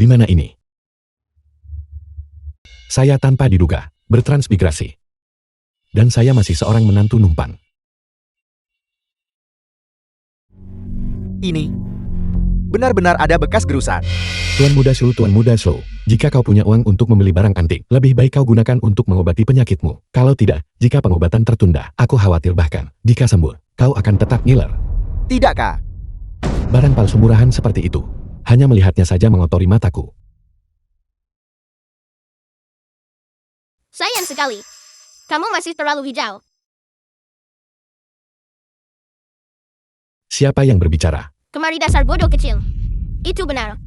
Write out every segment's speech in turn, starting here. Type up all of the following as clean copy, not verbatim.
Di mana ini? Saya tanpa diduga, bertransmigrasi. Dan saya masih seorang menantu numpang. Ini benar-benar ada bekas gerusan. Tuan Muda Su, jika kau punya uang untuk membeli barang antik, lebih baik kau gunakan untuk mengobati penyakitmu. Kalau tidak, jika pengobatan tertunda, aku khawatir bahkan, jika sembuh, kau akan tetap ngiler. Tidak, Kak. Barang palsu murahan seperti itu, hanya melihatnya saja mengotori mataku. Sayang sekali. Kamu masih terlalu hijau. Siapa yang berbicara? Kemari dasar bodoh kecil. Itu benar.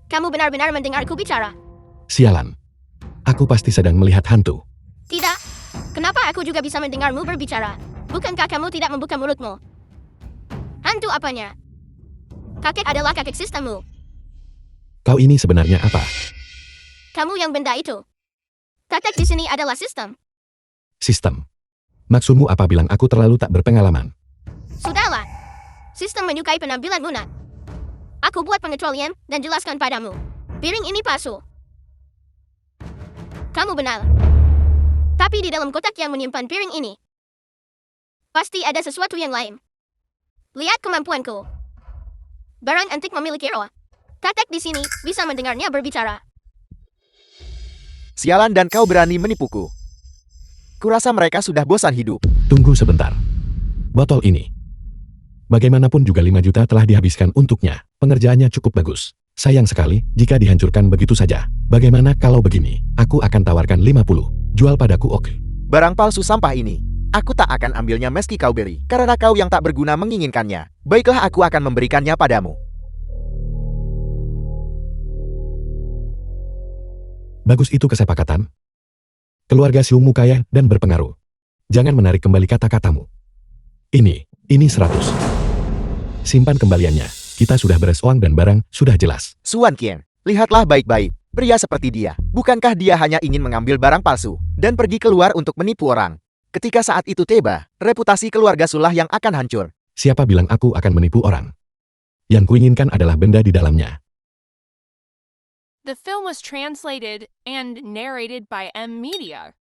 Kamu benar-benar mendengarku bicara. Sialan. Aku pasti sedang melihat hantu. Tidak. Kenapa aku juga bisa mendengarmu berbicara? Bukankah kamu tidak membuka mulutmu? Hantu apanya? Kakek adalah kakek sistemmu. Kau ini sebenarnya apa? Kamu yang benda itu. Kakek di sini adalah sistem. Sistem. Maksudmu apa bilang aku terlalu tak berpengalaman? Sudahlah. Sistem menyukai penampilan Muna. Aku buat pengecualian dan jelaskan padamu. Piring ini palsu. Kamu benar. Tapi di dalam kotak yang menyimpan piring ini, pasti ada sesuatu yang lain. Lihat kemampuanku. Barang antik memiliki roh. Kakek di sini bisa mendengarnya berbicara. Sialan dan kau berani menipuku. Kurasa mereka sudah bosan hidup. Tunggu sebentar. Botol ini. Bagaimanapun juga 5 juta telah dihabiskan untuknya. Pengerjaannya cukup bagus. Sayang sekali jika dihancurkan begitu saja. Bagaimana kalau begini? Aku akan tawarkan 50. Jual padaku, oke. Barang palsu sampah ini, aku tak akan ambilnya meski kau beri. Karena kau yang tak berguna menginginkannya. Baiklah, aku akan memberikannya padamu. Bagus, itu kesepakatan. Keluarga Siumu kaya dan berpengaruh. Jangan menarik kembali kata-katamu. Ini 100. Simpan kembaliannya. Kita sudah beres uang dan barang sudah jelas. Suan Qian, lihatlah baik-baik. Pria seperti dia, bukankah dia hanya ingin mengambil barang palsu dan pergi keluar untuk menipu orang? Ketika saat itu tiba, reputasi keluarga Sulah yang akan hancur. Siapa bilang aku akan menipu orang? Yang kuinginkan adalah benda di dalamnya. The film was translated and narrated by M Media.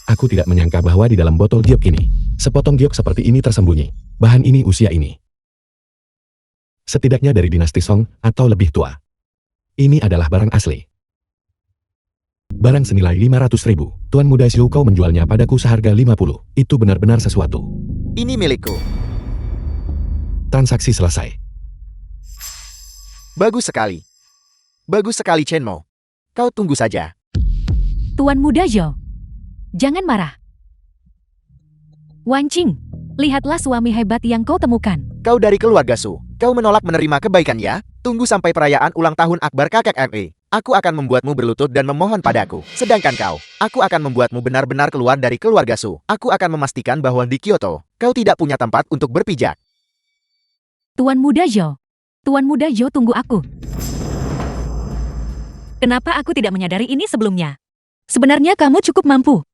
Aku tidak menyangka bahwa di dalam botol giok ini, sepotong giok seperti ini tersembunyi. Bahan ini usia ini. Setidaknya dari dinasti Song atau lebih tua. Ini adalah barang asli. Barang senilai 500.000. Tuan Muda Xiu, kau menjualnya padaku seharga 50. Itu benar-benar sesuatu. Ini milikku. Transaksi selesai. Bagus sekali. Bagus sekali, Chen Mo. Kau tunggu saja. Tuan Muda Zhou, jangan marah. Wan Qing, lihatlah suami hebat yang kau temukan. Kau dari keluarga Su. Kau menolak menerima kebaikan ya? Tunggu sampai perayaan ulang tahun akbar kakek ME. Aku akan membuatmu berlutut dan memohon padaku. Sedangkan kau, aku akan membuatmu benar-benar keluar dari keluarga Su. Aku akan memastikan bahwa di Kyoto, kau tidak punya tempat untuk berpijak. Tuan Muda Zhou, tunggu aku. Kenapa aku tidak menyadari ini sebelumnya? Sebenarnya kamu cukup mampu.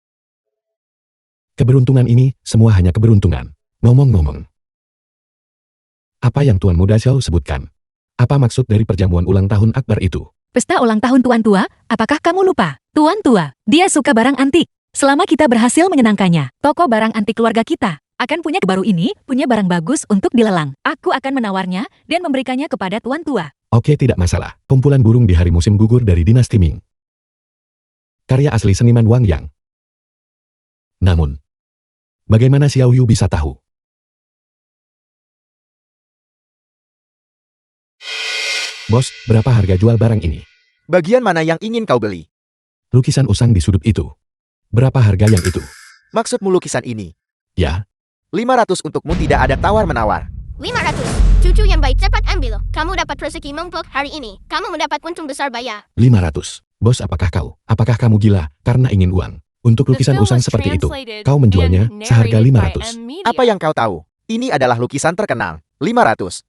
Keberuntungan ini, semua hanya keberuntungan. Ngomong-ngomong. Apa yang Tuan Muda Xiao sebutkan? Apa maksud dari perjamuan ulang tahun akbar itu? Pesta ulang tahun Tuan Tua, apakah kamu lupa? Tuan Tua, dia suka barang antik. Selama kita berhasil menyenangkannya, toko barang antik keluarga kita akan punya baru ini, punya barang bagus untuk dilelang. Aku akan menawarnya dan memberikannya kepada Tuan Tua. Oke, tidak masalah. Kumpulan burung di hari musim gugur dari dinasti Ming. Karya asli seniman Wang Yang. Namun, bagaimana Xiao Yu bisa tahu? Bos, berapa harga jual barang ini? Bagian mana yang ingin kau beli? Lukisan usang di sudut itu. Berapa harga yang itu? Maksudmu lukisan ini? Ya, 500 untukmu, tidak ada tawar-menawar. 500. Cucu yang baik, cepat ambil. Kamu dapat rezeki mempeluk hari ini. Kamu mendapat untung besar, Baya. 500. Bos, apakah kamu gila karena ingin uang? Untuk The lukisan film usang was seperti itu, translated kau menjualnya and seharga narrated by 500. M Media. Apa yang kau tahu? Ini adalah lukisan terkenal. 500.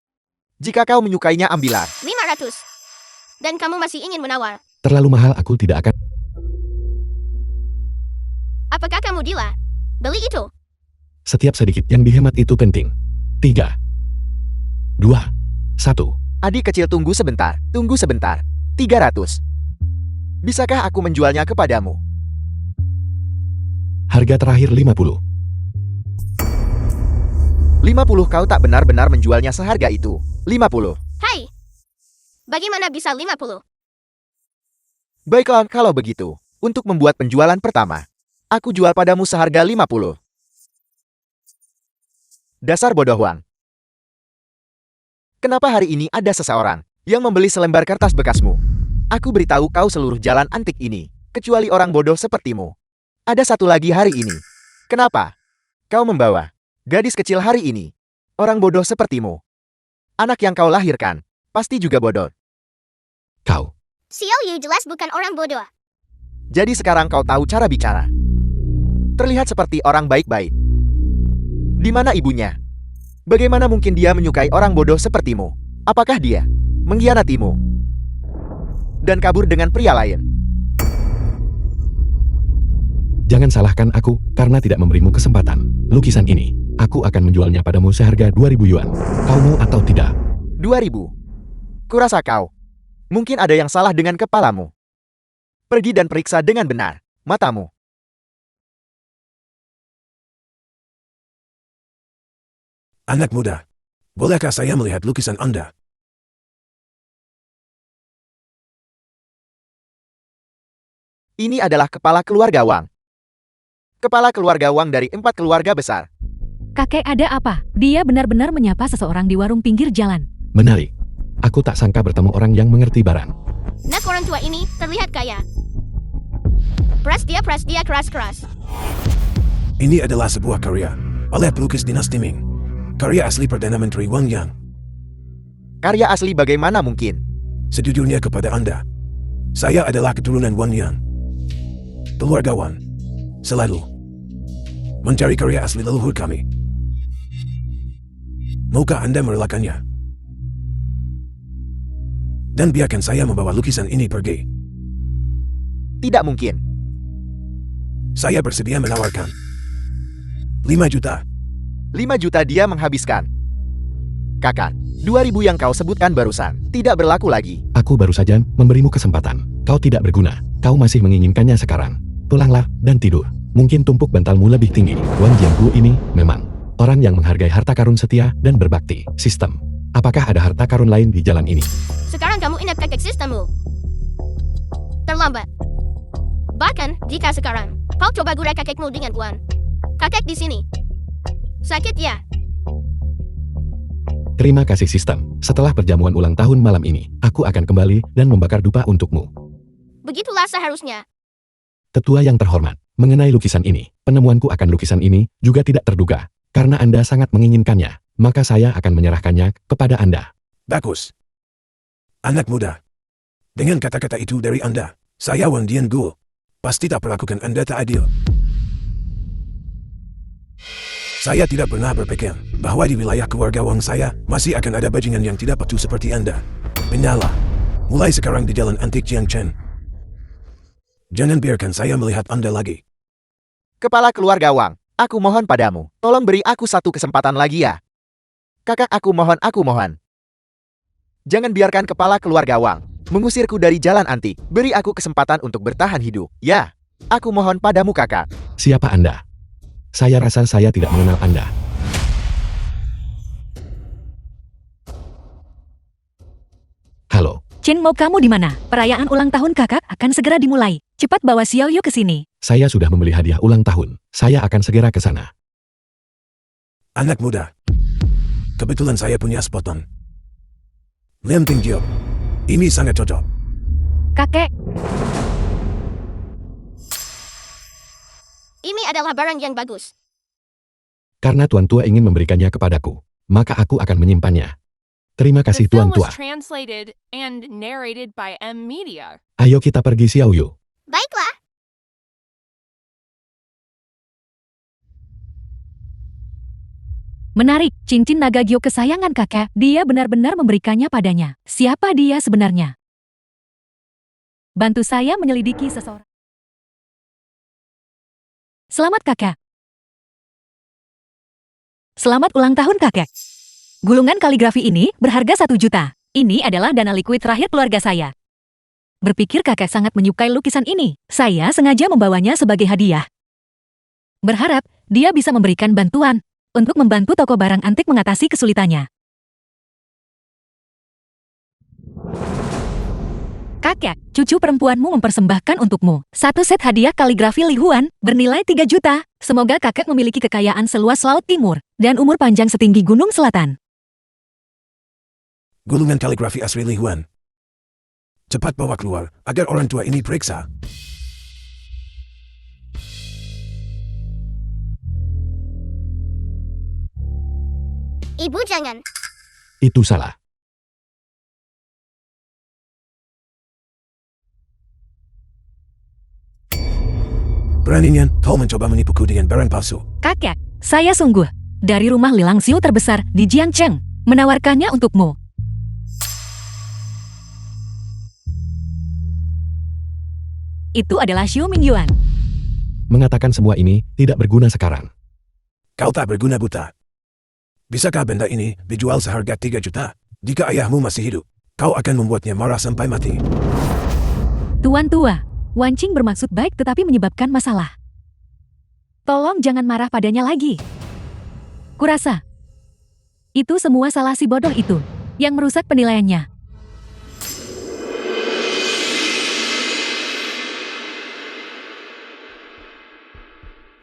Jika kau menyukainya, ambillah. 500. Dan kamu masih ingin menawar. Terlalu mahal, aku tidak akan. Apakah kamu gila? Beli itu. Setiap sedikit yang dihemat itu penting. 3, 2, 1. Adik kecil, tunggu sebentar. Tunggu sebentar. 300. Bisakah aku menjualnya kepadamu? Harga terakhir 50. 50, kau tak benar-benar menjualnya seharga itu. 50. Hai. Bagaimana bisa 50? Baiklah, kalau begitu. Untuk membuat penjualan pertama, aku jual padamu seharga 50. Dasar bodoh Wang. Kenapa hari ini ada seseorang yang membeli selembar kertas bekasmu? Aku beritahu kau seluruh jalan antik ini, kecuali orang bodoh sepertimu. Ada satu lagi hari ini. Kenapa? Kau membawa gadis kecil hari ini. Orang bodoh sepertimu. Anak yang kau lahirkan, pasti juga bodoh. Kau. Xiao Yu jelas bukan orang bodoh. Jadi sekarang kau tahu cara bicara. Terlihat seperti orang baik-baik. Di mana ibunya? Bagaimana mungkin dia menyukai orang bodoh sepertimu? Apakah dia mengkhianatimu dan kabur dengan pria lain? Jangan salahkan aku karena tidak memberimu kesempatan. Lukisan ini, aku akan menjualnya padamu seharga 2000 yuan. Kau mau atau tidak? 2000. Kurasa kau mungkin ada yang salah dengan kepalamu. Pergi dan periksa dengan benar matamu. Anak muda, bolehkah saya melihat lukisan Anda? Ini adalah kepala keluarga Wang. Kepala keluarga Wang dari 4 keluarga besar. Kakek, ada apa? Dia benar-benar menyapa seseorang di warung pinggir jalan. Menarik. Aku tak sangka bertemu orang yang mengerti barang. Nak orang tua ini terlihat kaya. Pras dia keras-keras. Ini adalah sebuah karya oleh pelukis dinasti Ming. Karya asli Perdana Menteri Wang Yang. Karya asli bagaimana mungkin? Sejujurnya kepada Anda, saya adalah keturunan Wang Yang. Keluarga Wang selalu mencari karya asli leluhur kami. Maukah Anda merelakannya? Dan biarkan saya membawa lukisan ini pergi. Tidak mungkin. Saya bersedia menawarkan 5 juta. 5 juta dia menghabiskan. Kakak, 2000 yang kau sebutkan barusan tidak berlaku lagi. Aku baru saja memberimu kesempatan. Kau tidak berguna. Kau masih menginginkannya sekarang. Pulanglah dan tidur. Mungkin tumpuk bantalmu lebih tinggi. Wang Jianggu ini memang orang yang menghargai harta karun setia dan berbakti. Sistem. Apakah ada harta karun lain di jalan ini? Sekarang kamu ingat kakek sistemmu. Terlambat. Bahkan, jika sekarang, kau coba gurai kakekmu dengan uang. Kakek di sini. Sakit ya? Terima kasih sistem. Setelah perjamuan ulang tahun malam ini, aku akan kembali dan membakar dupa untukmu. Begitulah seharusnya. Tetua yang terhormat, mengenai lukisan ini, penemuanku akan lukisan ini juga tidak terduga. Karena Anda sangat menginginkannya, maka saya akan menyerahkannya kepada Anda. Bagus. Anak muda. Dengan kata-kata itu dari Anda, saya Wang Jianggu pasti tak perlakukan Anda tak adil. Saya tidak pernah berpikir bahwa di wilayah keluarga Wang saya masih akan ada bajingan yang tidak patuh seperti Anda. Binalah. Mulai sekarang di jalan antik Jiangchen. Jangan biarkan saya melihat Anda lagi. Kepala keluarga Wang, aku mohon padamu, tolong beri aku satu kesempatan lagi ya. Kakak, aku mohon. Jangan biarkan kepala keluarga Wang mengusirku dari jalan antik. Beri aku kesempatan untuk bertahan hidup. Ya, aku mohon padamu kakak. Siapa Anda? Saya rasa saya tidak mengenal Anda. Halo, Chen, mau kamu di mana? Perayaan ulang tahun kakak akan segera dimulai. Cepat bawa Xiao Yu ke sini. saya sudah membeli hadiah ulang tahun. Saya akan segera ke sana. Anak muda. Kebetulan saya punya spoton. Liam Ting Jiok. Ini sangat cocok. Kakek, Ini adalah barang yang bagus. Karena Tuan Tua ingin memberikannya kepadaku, maka aku akan menyimpannya. Terima The kasih Tuan film Tua. was translated and narrated by M Media. Ayo kita pergi Xiao Yu. Baiklah. menarik. Cincin naga Gyo kesayangan kakek. Dia benar-benar memberikannya padanya. Siapa dia sebenarnya? Bantu saya menyelidiki seseorang. Selamat kakak. Selamat ulang tahun kakek. Gulungan kaligrafi ini berharga 1 juta. Ini adalah dana likuid terakhir keluarga saya. Berpikir kakek sangat menyukai lukisan ini. Saya sengaja membawanya sebagai hadiah. Berharap dia bisa memberikan bantuan untuk membantu toko barang antik mengatasi kesulitannya. Kakek, cucu perempuanmu mempersembahkan untukmu 1 set hadiah kaligrafi Li Huan bernilai 3 juta. Semoga kakek memiliki kekayaan seluas Laut Timur dan umur panjang setinggi Gunung Selatan. Gulungan kaligrafi asli Li Huan. Cepat bawa keluar, agar orang tua ini periksa. Ibu jangan. Itu salah. Beraninya, kau mencoba menipuku dengan barang palsu. Kakek, saya sungguh dari rumah Lilang Xiu terbesar di Jiangcheng menawarkannya untukmu. Itu adalah Xiu Mingyuan. Mengatakan semua ini tidak berguna sekarang. Kau tak berguna buta. Bisakah benda ini dijual seharga 3 juta? Jika ayahmu masih hidup, kau akan membuatnya marah sampai mati. Tuan tua, Wan Qing bermaksud baik tetapi menyebabkan masalah. Tolong jangan marah padanya lagi. Kurasa, itu semua salah si bodoh itu yang merusak penilaiannya.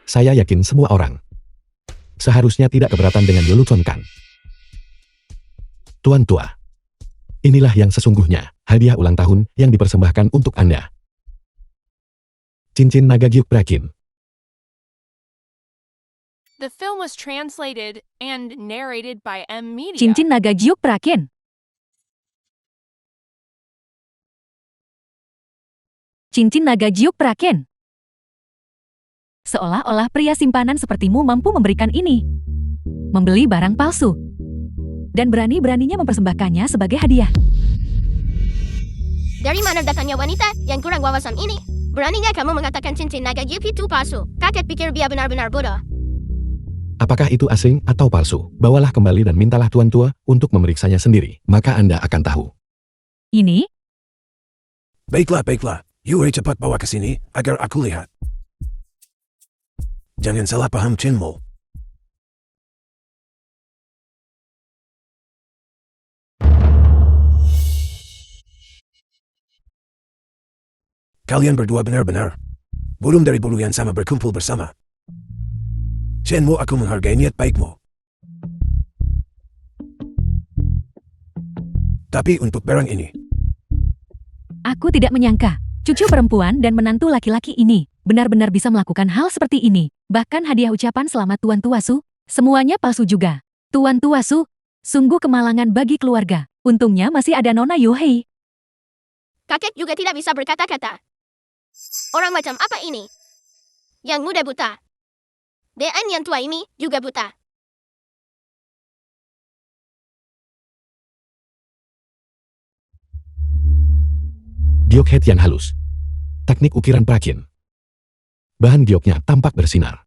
Saya yakin semua orang seharusnya tidak keberatan dengan Yolu Kan. Tuan tua, inilah yang sesungguhnya hadiah ulang tahun yang dipersembahkan untuk Anda. Cincin naga Gyuk Prakin. The film was translated and narrated by M Media. Cincin naga Gyuk Prakin. Cincin naga Gyuk Prakin. Seolah-olah pria simpanan sepertimu mampu memberikan ini. Membeli barang palsu. Dan berani-beraninya mempersembahkannya sebagai hadiah. Dari mana datangnya wanita yang kurang wawasan ini? Beraninya kamu mengatakan cincin naga Gyuk itu palsu? Kakek pikir dia benar-benar bodoh. Apakah itu asing atau palsu? Bawalah kembali dan mintalah tuan tua untuk memeriksanya sendiri. Maka Anda akan tahu. Ini? Baiklah, baiklah. Yuri cepat bawa ke sini, agar aku lihat. Jangan salah paham Chen Mo. Kalian berdua benar-benar burung dari bulu yang sama berkumpul bersama. Chen Mo, aku menghargai niat baikmu. Tapi untuk barang ini, Aku tidak menyangka, cucu perempuan dan menantu laki-laki ini benar-benar bisa melakukan hal seperti ini. Bahkan hadiah ucapan selamat Tuan Tua Su, semuanya palsu juga. Tuan Tua Su, sungguh kemalangan bagi keluarga. Untungnya masih ada Nona Yohei. Kakek juga tidak bisa berkata-kata. Orang macam apa ini? Yang muda buta. Dan yang tua ini juga buta. Giok Het yang halus. Teknik ukiran Prakin. Bahan gioknya tampak bersinar.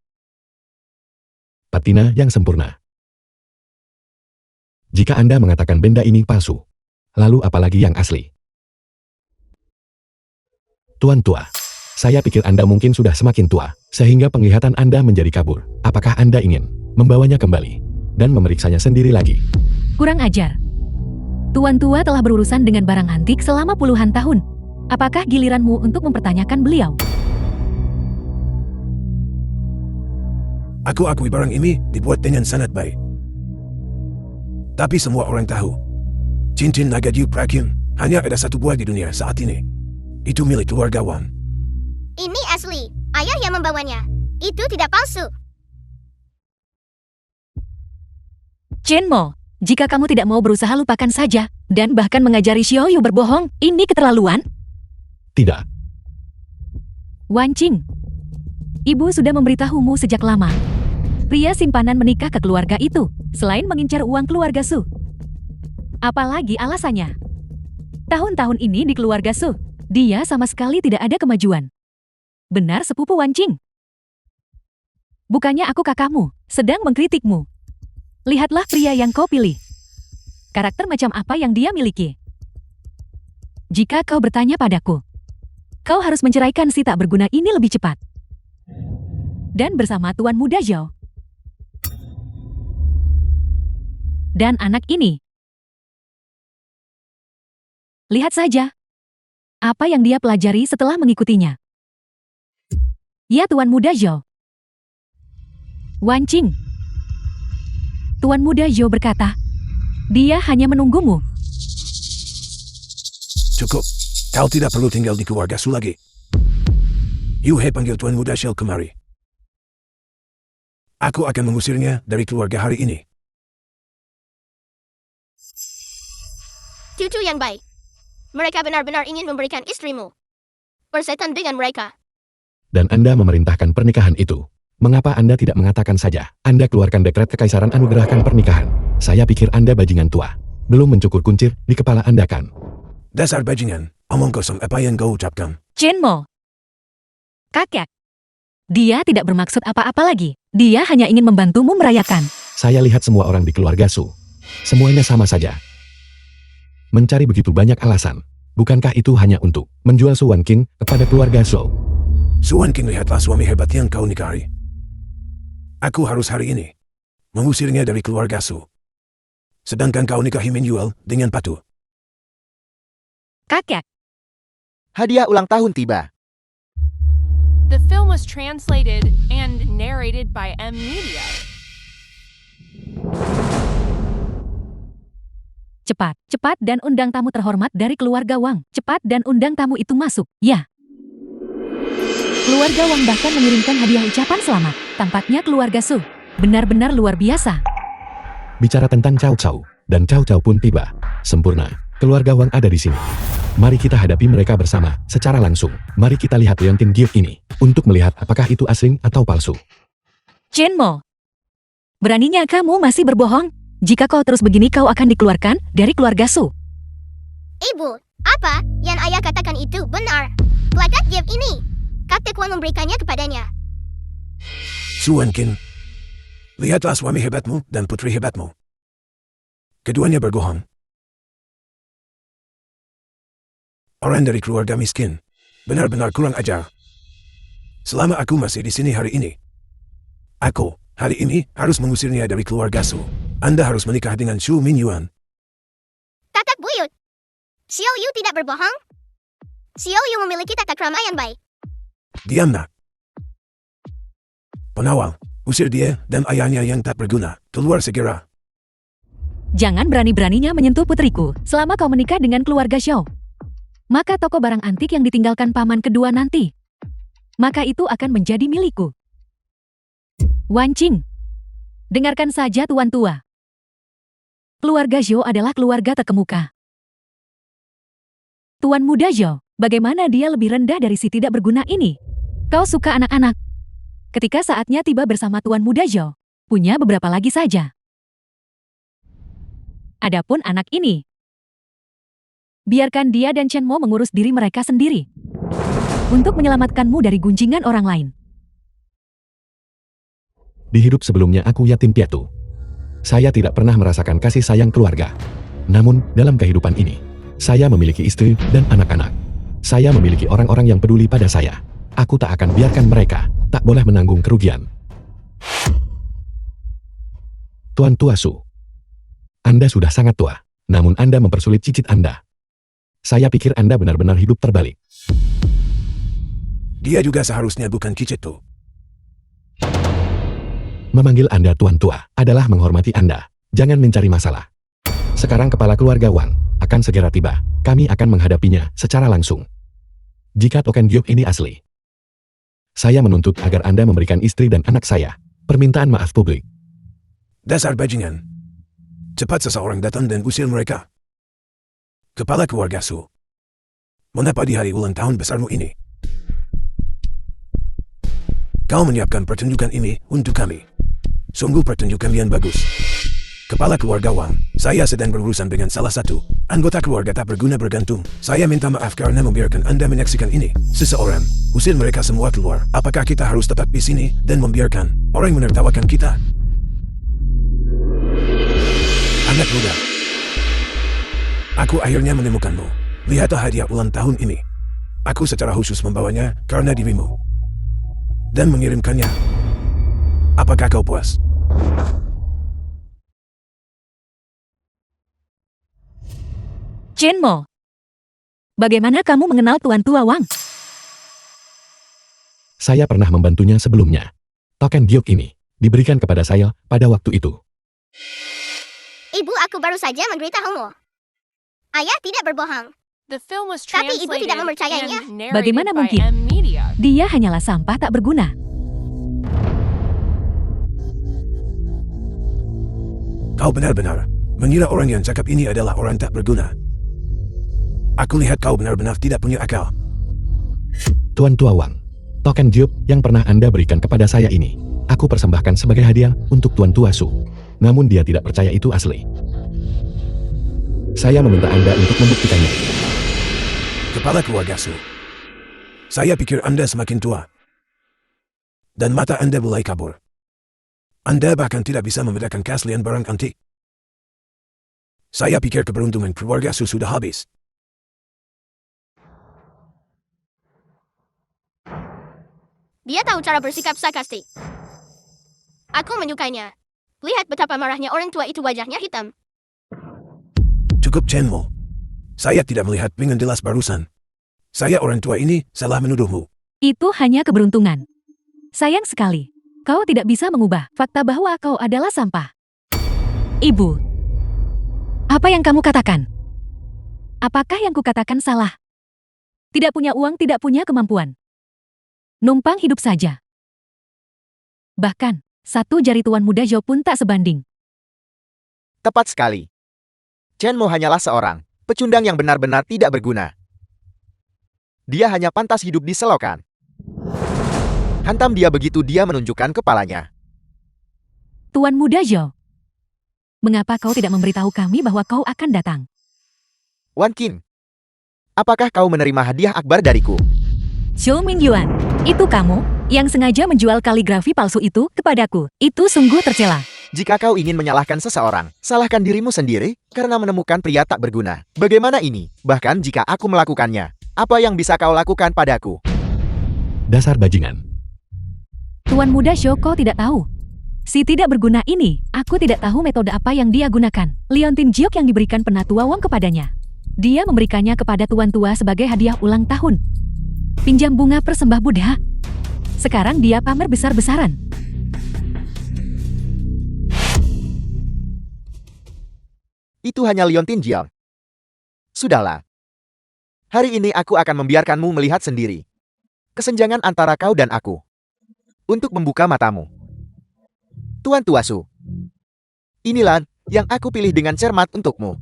Patina yang sempurna. Jika Anda mengatakan benda ini palsu, lalu apalagi yang asli? Tuan tua, saya pikir Anda mungkin sudah semakin tua, sehingga penglihatan Anda menjadi kabur. Apakah Anda ingin membawanya kembali dan memeriksanya sendiri lagi? Kurang ajar. Tuan Tua telah berurusan dengan barang antik selama puluhan tahun. Apakah giliranmu untuk mempertanyakan beliau? aku akui barang ini dibuat dengan sangat baik. Tapi semua orang tahu, cincin naga Gyuk Prakin hanya ada satu buah di dunia saat ini. Itu milik keluarga Wang. Ini asli. Ayah yang membawanya. Itu tidak palsu. Chen Mo, jika kamu tidak mau berusaha lupakan saja, dan bahkan mengajari Xiaoyu berbohong, ini keterlaluan. Tidak. Wan Qing, ibu sudah memberitahumu sejak lama. Pria simpanan menikah ke keluarga itu, selain mengincar uang keluarga Su. Apalagi alasannya? Tahun-tahun ini di keluarga Su, dia sama sekali tidak ada kemajuan. Benar sepupu Wan Qing? Bukannya aku kakakmu, sedang mengkritikmu. Lihatlah pria yang kau pilih. Karakter macam apa yang dia miliki? Jika kau bertanya padaku, kau harus menceraikan si tak berguna ini lebih cepat. Dan bersama Tuan Muda Zhao. Dan anak ini. Lihat saja. Apa yang dia pelajari setelah mengikutinya. Ya Tuan Muda Zhao. Wan Qing. Tuan Muda Zhao berkata, dia hanya menunggumu. Cukup. Kau tidak perlu tinggal di keluarga Su lagi. Yuhei panggil Tuan Muda Shell kemari. Aku akan mengusirnya dari keluarga hari ini. Cucu yang baik. Mereka benar-benar ingin memberikan istrimu. Persetan dengan mereka. Dan Anda memerintahkan pernikahan itu. Mengapa Anda tidak mengatakan saja? Anda keluarkan dekret kekaisaran anugerahkan pernikahan. Saya pikir Anda bajingan tua. Belum mencukur kuncir di kepala Anda kan? Dasar bajingan, omong kosong apa yang kau ucapkan. Chen Mo. Kakek. Dia tidak bermaksud apa-apa lagi. Dia hanya ingin membantumu merayakan. Saya lihat semua orang di keluarga Su. Semuanya sama saja. Mencari begitu banyak alasan. Bukankah itu hanya untuk menjual Su Wan Qing kepada keluarga Su? Su Wan Qing lihatlah suami hebat yang kau nikahi. Aku harus hari ini mengusirnya dari keluarga Su. Sedangkan kau nikahi Min Yuel dengan patuh. Kakek. Hadiah ulang tahun tiba. The film was translated and narrated by M Media. Cepat, cepat dan undang tamu terhormat dari keluarga Wang. Cepat dan undang tamu itu masuk, ya. Keluarga Wang bahkan mengirimkan hadiah ucapan selamat. Tampaknya keluarga Su benar-benar luar biasa. Bicara tentang Cao Cao, dan Cao Cao pun tiba. Sempurna, keluarga Wang ada di sini. Mari kita hadapi mereka bersama, secara langsung. Mari kita lihat leontin gift ini, untuk melihat apakah itu asli atau palsu. Chen Mo. Beraninya kamu masih berbohong? Jika kau terus begini kau akan dikeluarkan dari keluarga Su. Ibu, apa yang ayah katakan itu benar? Plakat gift ini. Kakek Wang memberikannya kepadanya. Su Wan Qing, lihatlah suami hebatmu dan putri hebatmu. Keduanya berbohong. Orang dari keluarga miskin, benar-benar kurang ajar. Selama aku masih di sini hari ini, aku, hari ini, harus mengusirnya dari keluarga Su. Anda harus menikah dengan Su Minyuan. Kakak buyut. Xiao Yu tidak berbohong. Xiao Yu memiliki tata krama yang baik. Diam nak. Penawal, usir dia dan ayahnya yang tak berguna. Keluar segera. Jangan berani-beraninya menyentuh putriku selama kau menikah dengan keluarga Zhao. Maka toko barang antik yang ditinggalkan paman kedua nanti, maka itu akan menjadi milikku. Wan Qing, dengarkan saja tuan tua. Keluarga Zhao adalah keluarga terkemuka. Tuan Muda Zhao, bagaimana dia lebih rendah dari si tidak berguna ini? Kau suka anak-anak. Ketika saatnya tiba bersama Tuan Muda Zhao, punya beberapa lagi saja. Adapun anak ini, biarkan dia dan Chen Mo mengurus diri mereka sendiri. Untuk menyelamatkanmu dari gunjingan orang lain. Di hidup sebelumnya aku yatim piatu. Saya tidak pernah merasakan kasih sayang keluarga. Namun, dalam kehidupan ini, saya memiliki istri dan anak-anak. Saya memiliki orang-orang yang peduli pada saya. Aku tak akan biarkan mereka tak boleh menanggung kerugian. Tuan Tua Su, Anda sudah sangat tua, namun Anda mempersulit cicit Anda. Saya pikir Anda benar-benar hidup terbalik. Dia juga seharusnya bukan cicit tuh. Memanggil Anda Tuan Tua adalah menghormati Anda. Jangan mencari masalah. Sekarang kepala keluarga Wang akan segera tiba. Kami akan menghadapinya secara langsung. Jika token gift ini asli, saya menuntut agar Anda memberikan istri dan anak saya permintaan maaf publik. Dasar bajingan. Cepat seseorang datang dan usir mereka. Kepala keluarga Su, mengapa di hari ulang tahun besarmu ini kau menyiapkan pertunjukan ini untuk kami? Sungguh pertunjukan yang bagus. Kepala keluarga Wang, saya sedang berurusan dengan salah satu anggota keluarga tak berguna bergantung. Saya minta maaf karena membiarkan Anda menyaksikan ini. Seseorang, usir mereka semua keluar. Apakah kita harus tetap di sini dan membiarkan orang menertawakan kita? Anak muda, aku akhirnya menemukanmu. Lihatlah hadiah ulang tahun ini. Aku secara khusus membawanya karena dirimu dan mengirimkannya. Apakah kau puas? Chenmo, bagaimana kamu mengenal Tuan Tua Wang? Saya pernah membantunya sebelumnya. Token giok ini diberikan kepada saya pada waktu itu. Ibu aku baru saja memberitahumu. Ayah tidak berbohong. The film was Tapi ibu translated tidak mempercayainya. and narrated Bagaimana by mungkin? M Media. Dia hanyalah sampah tak berguna. Kau benar-benar mengira orang yang cakap ini adalah orang tak berguna. Aku lihat kau benar-benar tidak punya akal. Tuan Tua Wang, token giok yang pernah Anda berikan kepada saya ini, aku persembahkan sebagai hadiah untuk Tuan Tua Su. Namun dia tidak percaya itu asli. Saya meminta Anda untuk membuktikannya. Kepala keluarga Su, saya pikir Anda semakin tua. Dan mata Anda mulai kabur. Anda bahkan tidak bisa membedakan keaslian barang antik. Saya pikir keberuntungan keluarga Su sudah habis. Dia tahu cara bersikap sarkastik. Aku menyukainya. Lihat betapa marahnya orang tua itu, wajahnya hitam. Cukup Chenmo. Saya tidak melihat dengan jelas barusan. Saya orang tua ini salah menuduhmu. Itu hanya keberuntungan. Sayang sekali, kau tidak bisa mengubah fakta bahwa kau adalah sampah. Ibu, apa yang kamu katakan? Apakah yang kukatakan salah? Tidak punya uang, tidak punya kemampuan. Numpang hidup saja. Bahkan, satu jari Tuan Muda Zhou pun tak sebanding. Tepat sekali. Chenmo hanyalah seorang pecundang yang benar-benar tidak berguna. Dia hanya pantas hidup di selokan. Hantam dia begitu dia menunjukkan kepalanya. Tuan Muda Zhou, mengapa kau tidak memberitahu kami bahwa kau akan datang? Wan Qin, apakah kau menerima hadiah akbar dariku? Zhou Mingyuan, itu kamu yang sengaja menjual kaligrafi palsu itu kepadaku. Itu sungguh tercela. Jika kau ingin menyalahkan seseorang, salahkan dirimu sendiri karena menemukan pria tak berguna. Bagaimana ini? Bahkan jika aku melakukannya, apa yang bisa kau lakukan padaku? Dasar bajingan. Tuan Muda Zhou, kau tidak tahu. Si tidak berguna ini, aku tidak tahu metode apa yang dia gunakan. Liontin Jiok yang diberikan penatua Wang kepadanya. Dia memberikannya kepada Tuan Tua sebagai hadiah ulang tahun. Pinjam bunga persembah Buddha. Sekarang dia pamer besar-besaran. Itu hanya Liontin Jiang. Sudahlah. Hari ini aku akan membiarkanmu melihat sendiri kesenjangan antara kau dan aku. Untuk membuka matamu, Tuan Tua Su, inilah yang aku pilih dengan cermat untukmu.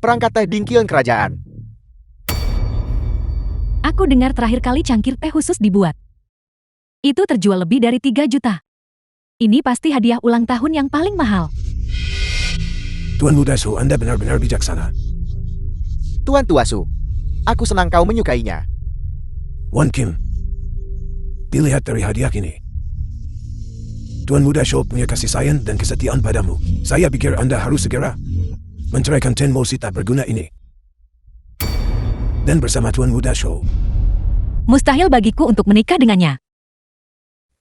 Perangkat teh dingkilan kerajaan. Aku dengar terakhir kali cangkir teh khusus dibuat. Itu terjual lebih dari 3 juta. Ini pasti hadiah ulang tahun yang paling mahal. Tuan Muda Su, Anda benar-benar bijaksana. Tuan Tua Su, aku senang kau menyukainya. Wan Qin, dilihat dari hadiah ini. Tuan Muda Zhou punya kasih sayang dan kesetiaan padamu. Saya pikir Anda harus segera menceraikan Chenmo si tak berguna ini. Dan bersama Tuan Muda Zhou. Mustahil bagiku untuk menikah dengannya.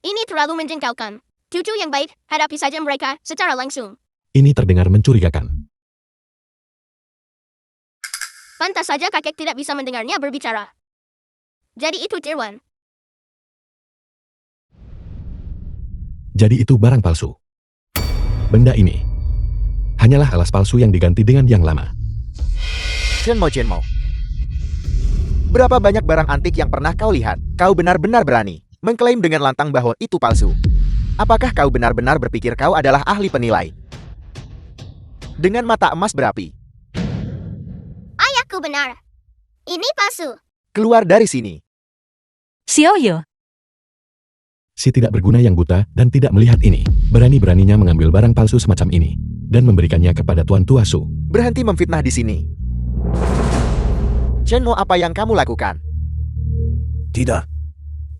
Ini terlalu menjengkelkan. Cucu yang baik, hadapi saja mereka secara langsung. Ini terdengar mencurigakan. Pantas saja kakek tidak bisa mendengarnya berbicara. Jadi itu Tirwan. Jadi itu barang palsu. Benda ini hanyalah alas palsu yang diganti dengan yang lama. Chenmo. Berapa banyak barang antik yang pernah kau lihat? Kau benar-benar berani mengklaim dengan lantang bahwa itu palsu. Apakah kau benar-benar berpikir kau adalah ahli penilai? Dengan mata emas berapi. Ayahku benar. Ini palsu. Keluar dari sini. Xiaoyu, Si tidak berguna yang buta dan tidak melihat ini, berani-beraninya mengambil barang palsu semacam ini dan memberikannya kepada Tuan Tua Su. Berhenti memfitnah di sini. Chenmo, apa yang kamu lakukan? Tidak.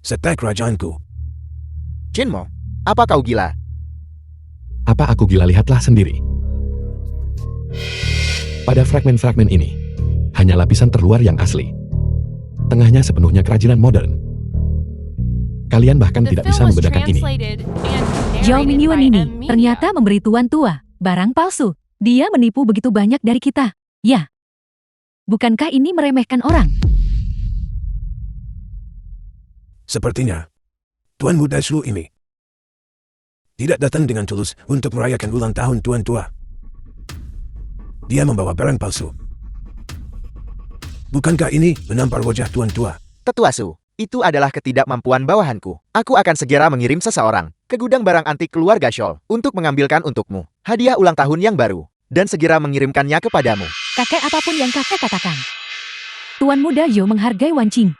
Setek kerajaanku. Chenmo, apa kau gila? Apa aku gila? Lihatlah sendiri. Pada fragmen-fragmen ini, hanya lapisan terluar yang asli. Tengahnya sepenuhnya kerajinan modern. Kalian bahkan The tidak bisa film was membedakan ini. translated and Zhao narrated Mingyuan by ini M. Media. ternyata memberi Tuan Tua barang palsu. Dia menipu begitu banyak dari kita. Ya. Bukankah ini meremehkan orang? Sepertinya, Tuan Muda Su ini tidak datang dengan tulus untuk merayakan ulang tahun Tuan Tua. Dia membawa barang palsu. Bukankah ini menampar wajah Tuan Tua? Tetua Su, itu adalah ketidakmampuan bawahanku. Aku akan segera mengirim seseorang ke gudang barang antik keluarga Scholl untuk mengambilkan untukmu hadiah ulang tahun yang baru dan segera mengirimkannya kepadamu. Kakek apapun yang kakek katakan. Tuan Muda Yo menghargai Wan Qing.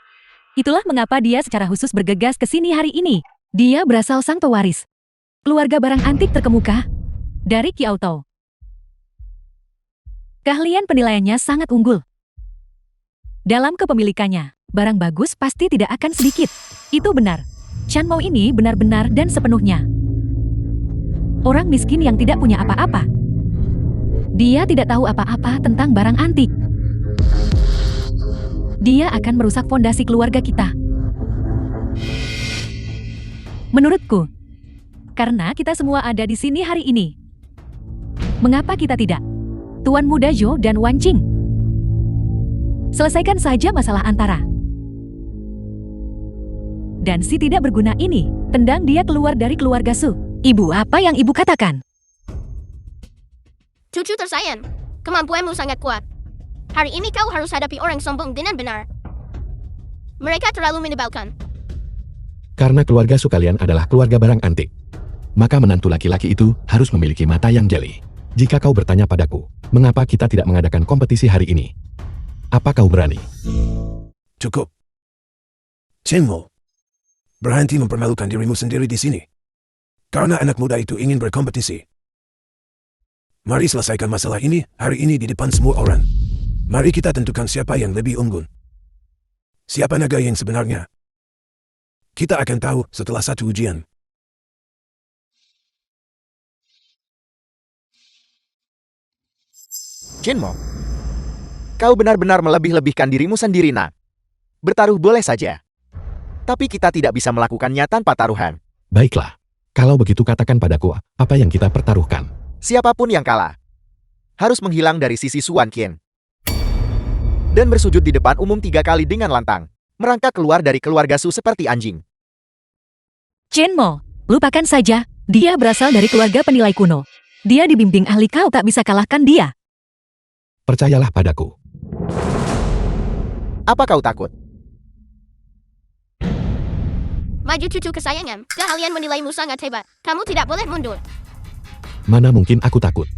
Itulah mengapa dia secara khusus bergegas ke sini hari ini. Dia berasal sang pewaris keluarga barang antik terkemuka dari Kiao Tou. Keahlian penilaiannya sangat unggul. Dalam kepemilikannya, barang bagus pasti tidak akan sedikit. Itu benar. Chan Mou ini benar-benar dan sepenuhnya orang miskin yang tidak punya apa-apa. Dia tidak tahu apa-apa tentang barang antik. Dia akan merusak fondasi keluarga kita. Menurutku, karena kita semua ada di sini hari ini, mengapa kita tidak? Tuan Muda Zhou dan Wan Qing. Selesaikan saja masalah antara. Dan si tidak berguna ini, tendang dia keluar dari keluarga Su. Ibu, apa yang ibu katakan? Cucu tersayang, kemampuanmu sangat kuat. Hari ini kau harus hadapi orang sombong dengan benar. Mereka terlalu menyebalkan. Karena keluarga Su kalian adalah keluarga barang antik, maka menantu laki-laki itu harus memiliki mata yang jeli. Jika kau bertanya padaku, mengapa kita tidak mengadakan kompetisi hari ini? Apa kau berani? Cukup. Chenmo, berhenti mempermalukan dirimu sendiri di sini. Karena anak muda itu ingin berkompetisi. Mari selesaikan masalah ini hari ini di depan semua orang. Mari kita tentukan siapa yang lebih unggul. Siapa naga yang sebenarnya? Kita akan tahu setelah satu ujian. Chenmo, kau benar-benar melebih-lebihkan dirimu sendiri, nak. Bertaruh boleh saja, tapi kita tidak bisa melakukannya tanpa taruhan. Baiklah, kalau begitu katakan padaku apa yang kita pertaruhkan. Siapapun yang kalah harus menghilang dari sisi Suan Qian dan bersujud di depan umum 3 kali dengan lantang, merangkak keluar dari keluarga Su seperti anjing. Chenmo, lupakan saja. Dia berasal dari keluarga penilai kuno. Dia dibimbing ahli, kau tak bisa kalahkan dia. Percayalah padaku. Apa kau takut? Maju cucu kesayangan, keahlian menilaimu sangat hebat. Kamu tidak boleh mundur. Mana mungkin aku takut.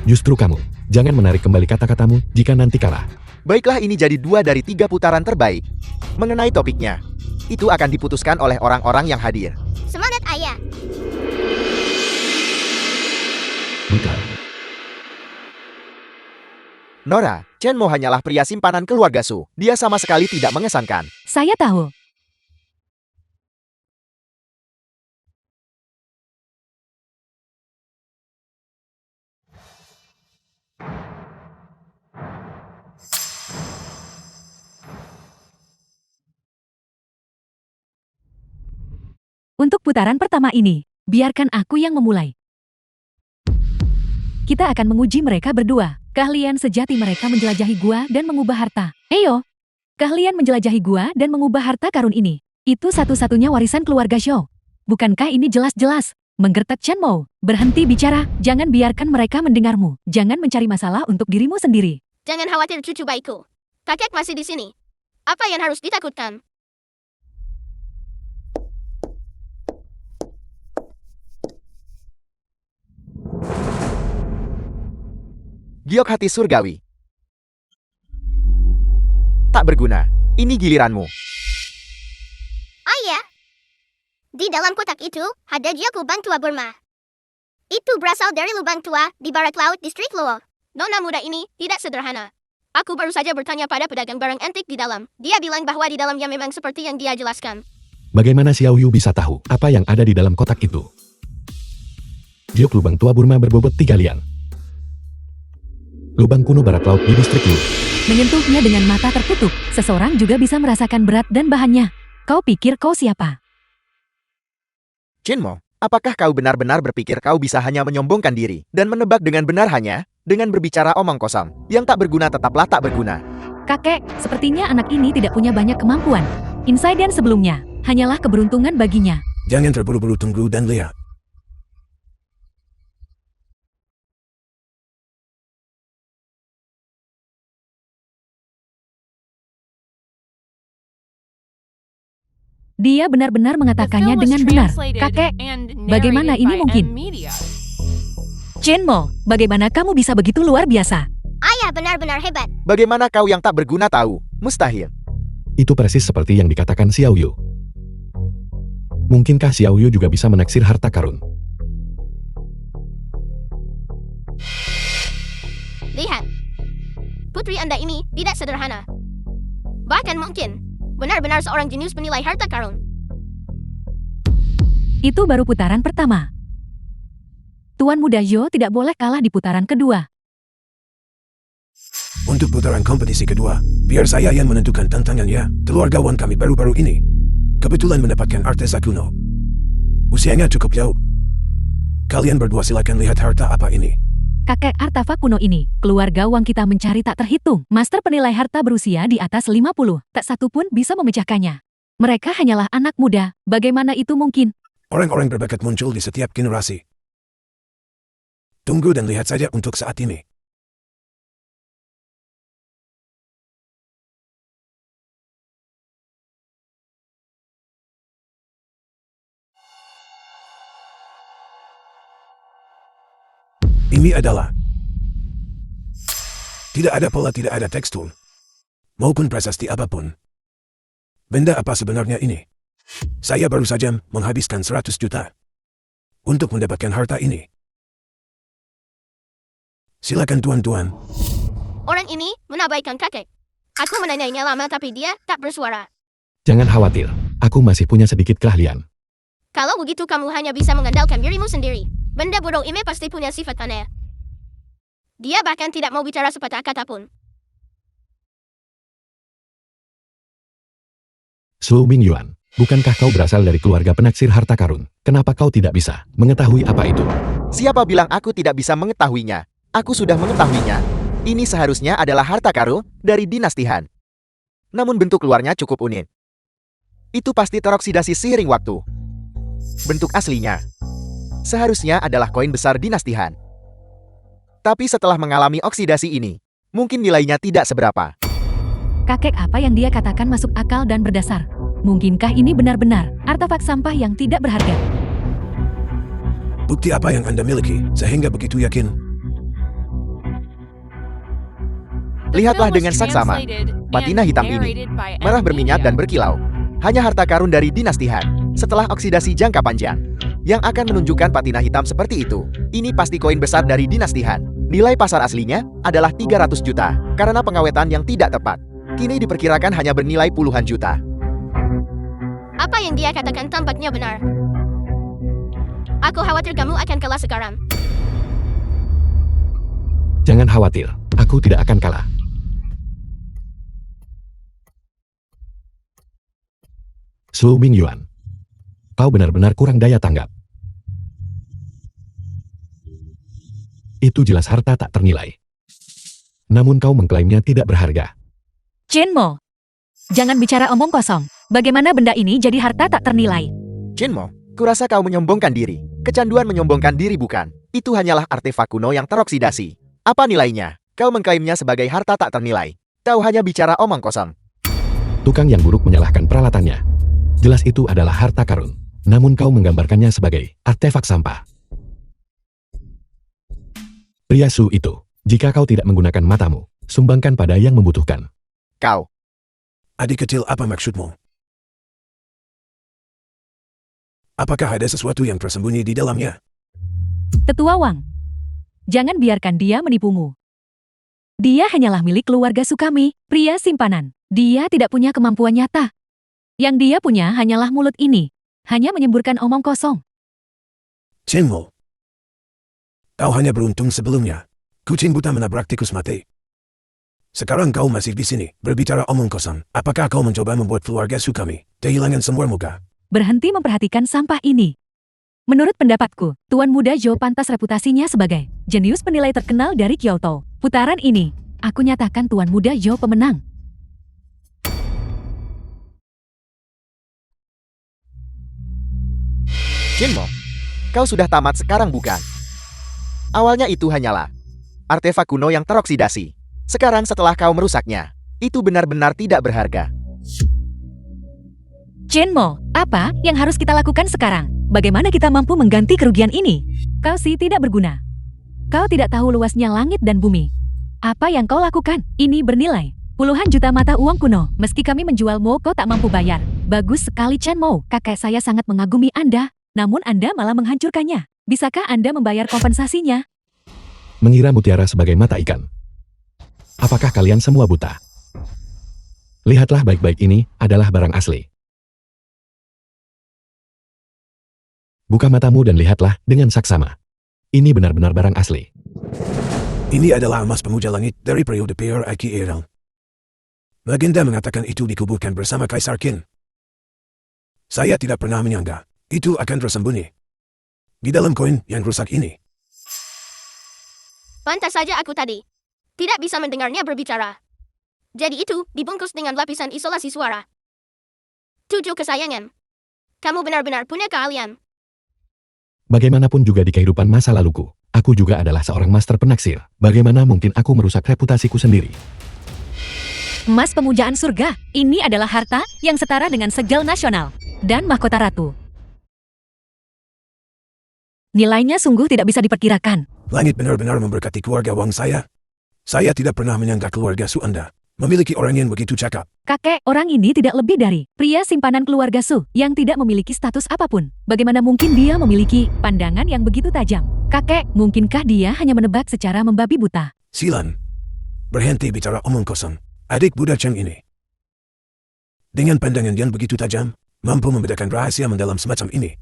Justru kamu, jangan menarik kembali kata-katamu jika nanti kalah. Baiklah, ini jadi 2 dari 3 putaran terbaik. Mengenai topiknya, itu akan diputuskan oleh orang-orang yang hadir. Semangat ayah. Bukan. Nora, Chenmo hanyalah pria simpanan keluarga Su. Dia sama sekali tidak mengesankan. Saya tahu. Untuk putaran pertama ini, biarkan aku yang memulai. Kita akan menguji mereka berdua. Keahlian sejati mereka menjelajahi gua dan mengubah harta. Eyo, keahlian menjelajahi gua dan mengubah harta karun ini. Itu satu-satunya warisan keluarga Zhou. Bukankah ini jelas-jelas? Menggertak Chenmo, berhenti bicara. Jangan biarkan mereka mendengarmu. Jangan mencari masalah untuk dirimu sendiri. Jangan khawatir cucu baikku. Kakek masih di sini. Apa yang harus ditakutkan? Giok hati surgawi. Tak berguna. Ini giliranmu. Ayah, Di dalam kotak itu, ada jia lubang tua Burma. Itu berasal dari lubang tua di barat laut distrik Luo. Nona muda ini tidak sederhana. Aku baru saja bertanya pada pedagang barang antik di dalam. Dia bilang bahwa di dalamnya memang seperti yang dia jelaskan. Bagaimana Xiao Yu bisa tahu apa yang ada di dalam kotak itu? Jiok lubang tua Burma berbobot 3 liang. Lubang kuno barat laut di distrik Lu. Menyentuhnya dengan mata tertutup, seseorang juga bisa merasakan berat dan bahannya. Kau pikir kau siapa? Jinmo, apakah kau benar-benar berpikir kau bisa hanya menyombongkan diri dan menebak dengan benar hanya dengan berbicara omong kosong? Yang tak berguna tetaplah tak berguna. Kakek, sepertinya anak ini tidak punya banyak kemampuan. Insiden sebelumnya, hanyalah keberuntungan baginya. Jangan terburu-buru, tunggu dan lihat. Dia benar-benar The mengatakannya film was dengan benar. translated Kakek, and bagaimana narrated ini by mungkin? M-Media. Chenmo, bagaimana kamu bisa begitu luar biasa? Ayah benar-benar hebat. Bagaimana kau yang tak berguna tahu? Mustahil. Itu persis seperti yang dikatakan Xiao Yu. Mungkinkah Xiao Yu juga bisa menaksir harta karun? Lihat. Putri Anda ini tidak sederhana. Bahkan mungkin, benar-benar seorang jenius penilai harta karun. Itu baru putaran pertama. Tuan Muda Yo tidak boleh kalah di putaran kedua. Untuk putaran kompetisi kedua, biar saya yang menentukan tantangannya. Keluargawan kami baru-baru ini kebetulan mendapatkan artesa kuno. Usianya cukup jauh. Kalian berdua silakan lihat harta apa ini. Kakek artefak kuno ini, keluarga Wang kita mencari tak terhitung. Master penilai harta berusia di atas 50, tak satu pun bisa memecahkannya. Mereka hanyalah anak muda, bagaimana itu mungkin? Orang-orang berbakat muncul di setiap generasi. Tunggu dan lihat saja untuk saat ini. Ini adalah tidak ada pola, tidak ada tekstur, maupun prasasti apapun. Benda apa sebenarnya ini? Saya baru saja menghabiskan 100 juta untuk mendapatkan harta ini. Silakan tuan-tuan. Orang ini menabaikan kakek. Aku menanyainya lama tapi dia tak bersuara. Jangan khawatir, aku masih punya sedikit keahlian. Kalau begitu kamu hanya bisa mengandalkan dirimu sendiri. Benda bodoh ini pasti punya sifat aneh. Dia bahkan tidak mau bicara sepatah kata pun. Su Mingyuan, bukankah kau berasal dari keluarga penaksir harta karun? Kenapa kau tidak bisa mengetahui apa itu? Siapa bilang aku tidak bisa mengetahuinya? Aku sudah mengetahuinya. Ini seharusnya adalah harta karun dari dinasti Han. Namun bentuk luarnya cukup unik. Itu pasti teroksidasi seiring waktu. Bentuk aslinya seharusnya adalah koin besar dinasti Han. Tapi setelah mengalami oksidasi ini, mungkin nilainya tidak seberapa. Kakek apa yang dia katakan masuk akal dan berdasar. Mungkinkah ini benar-benar artefak sampah yang tidak berharga? Bukti apa yang Anda miliki sehingga begitu yakin? The Lihatlah film was dengan saksama. translated Patina and hitam ini narrated by merah berminyak M-Media. dan berkilau. Hanya harta karun dari dinasti Han setelah oksidasi jangka panjang yang akan menunjukkan patina hitam seperti itu. Ini pasti koin besar dari dinasti Han. Nilai pasar aslinya adalah 300 juta karena pengawetan yang tidak tepat. Kini diperkirakan hanya bernilai puluhan juta. Apa yang dia katakan tampaknya benar. Aku khawatir kamu akan kalah sekarang. Jangan khawatir, aku tidak akan kalah. Su Mingyuan, kau benar-benar kurang daya tanggap. Itu jelas harta tak ternilai. Namun kau mengklaimnya tidak berharga. Chenmo, jangan bicara omong kosong. Bagaimana benda ini jadi harta tak ternilai? Jinmo, kurasa kau menyombongkan diri. Kecanduan menyombongkan diri bukan. Itu hanyalah artefak kuno yang teroksidasi. Apa nilainya? Kau mengklaimnya sebagai harta tak ternilai. Kau hanya bicara omong kosong. Tukang yang buruk menyalahkan peralatannya. Jelas itu adalah harta karun. Namun kau menggambarkannya sebagai artefak sampah. Pria Su itu, jika kau tidak menggunakan matamu, sumbangkan pada yang membutuhkan. Kau, Adik kecil, apa maksudmu? Apakah ada sesuatu yang tersembunyi di dalamnya? Tetua Wang, jangan biarkan dia menipumu. Dia hanyalah milik keluarga Su kami, pria simpanan. Dia tidak punya kemampuan nyata. Yang dia punya hanyalah mulut ini. Hanya menyemburkan omong kosong. Chen Mo, kau hanya beruntung sebelumnya. Kucing buta menabrak tikus mati. Sekarang kau masih di sini, berbicara omong kosong. Apakah kau mencoba membuat keluarga Su kami kehilangan semua muka? Berhenti memperhatikan sampah ini. Menurut pendapatku, Tuan Muda Zhou pantas reputasinya sebagai jenius penilai terkenal dari Kyoto. Putaran ini, aku nyatakan Tuan Muda Zhou pemenang. Jinmo, kau sudah tamat sekarang bukan? Awalnya itu hanyalah artefak kuno yang teroksidasi. Sekarang setelah kau merusaknya, itu benar-benar tidak berharga. Chenmo, apa yang harus kita lakukan sekarang? Bagaimana kita mampu mengganti kerugian ini? Kau sih tidak berguna. Kau tidak tahu luasnya langit dan bumi. Apa yang kau lakukan? Ini bernilai puluhan juta mata uang kuno. Meski kami menjualmu, kau tak mampu bayar. Bagus sekali Chenmo, kakek saya sangat mengagumi Anda. Namun Anda malah menghancurkannya. Bisakah Anda membayar kompensasinya? Mengira mutiara sebagai mata ikan. Apakah kalian semua buta? Lihatlah baik-baik, ini adalah barang asli. Buka matamu dan lihatlah dengan saksama. Ini benar-benar barang asli. Ini adalah emas pemuja langit dari periode Peor Aki Erang. Legenda mengatakan itu dikuburkan bersama Kaisar Qin. Saya tidak pernah menyangka itu akan tersembunyi di dalam koin yang rusak ini. Pantas saja aku tadi tidak bisa mendengarnya berbicara. Jadi itu dibungkus dengan lapisan isolasi suara. Cucu kesayangan, kamu benar-benar punya keahlian. Bagaimanapun juga di kehidupan masa laluku, aku juga adalah seorang master penaksir. Bagaimana mungkin aku merusak reputasiku sendiri? Emas pemujaan surga, ini adalah harta yang setara dengan segel nasional dan mahkota ratu. Nilainya sungguh tidak bisa diperkirakan. Langit benar-benar memberkati keluarga Wang saya. Saya tidak pernah menyangka keluarga Su Anda memiliki orang yang begitu cakap. Kakek, orang ini tidak lebih dari pria simpanan keluarga Su yang tidak memiliki status apapun. Bagaimana mungkin dia memiliki pandangan yang begitu tajam? Kakek, mungkinkah dia hanya menebak secara membabi buta? Silan, berhenti bicara omong kosong. Adik Buddha Cheng ini, dengan pandangan yang begitu tajam, mampu membedakan rahasia mendalam semacam ini.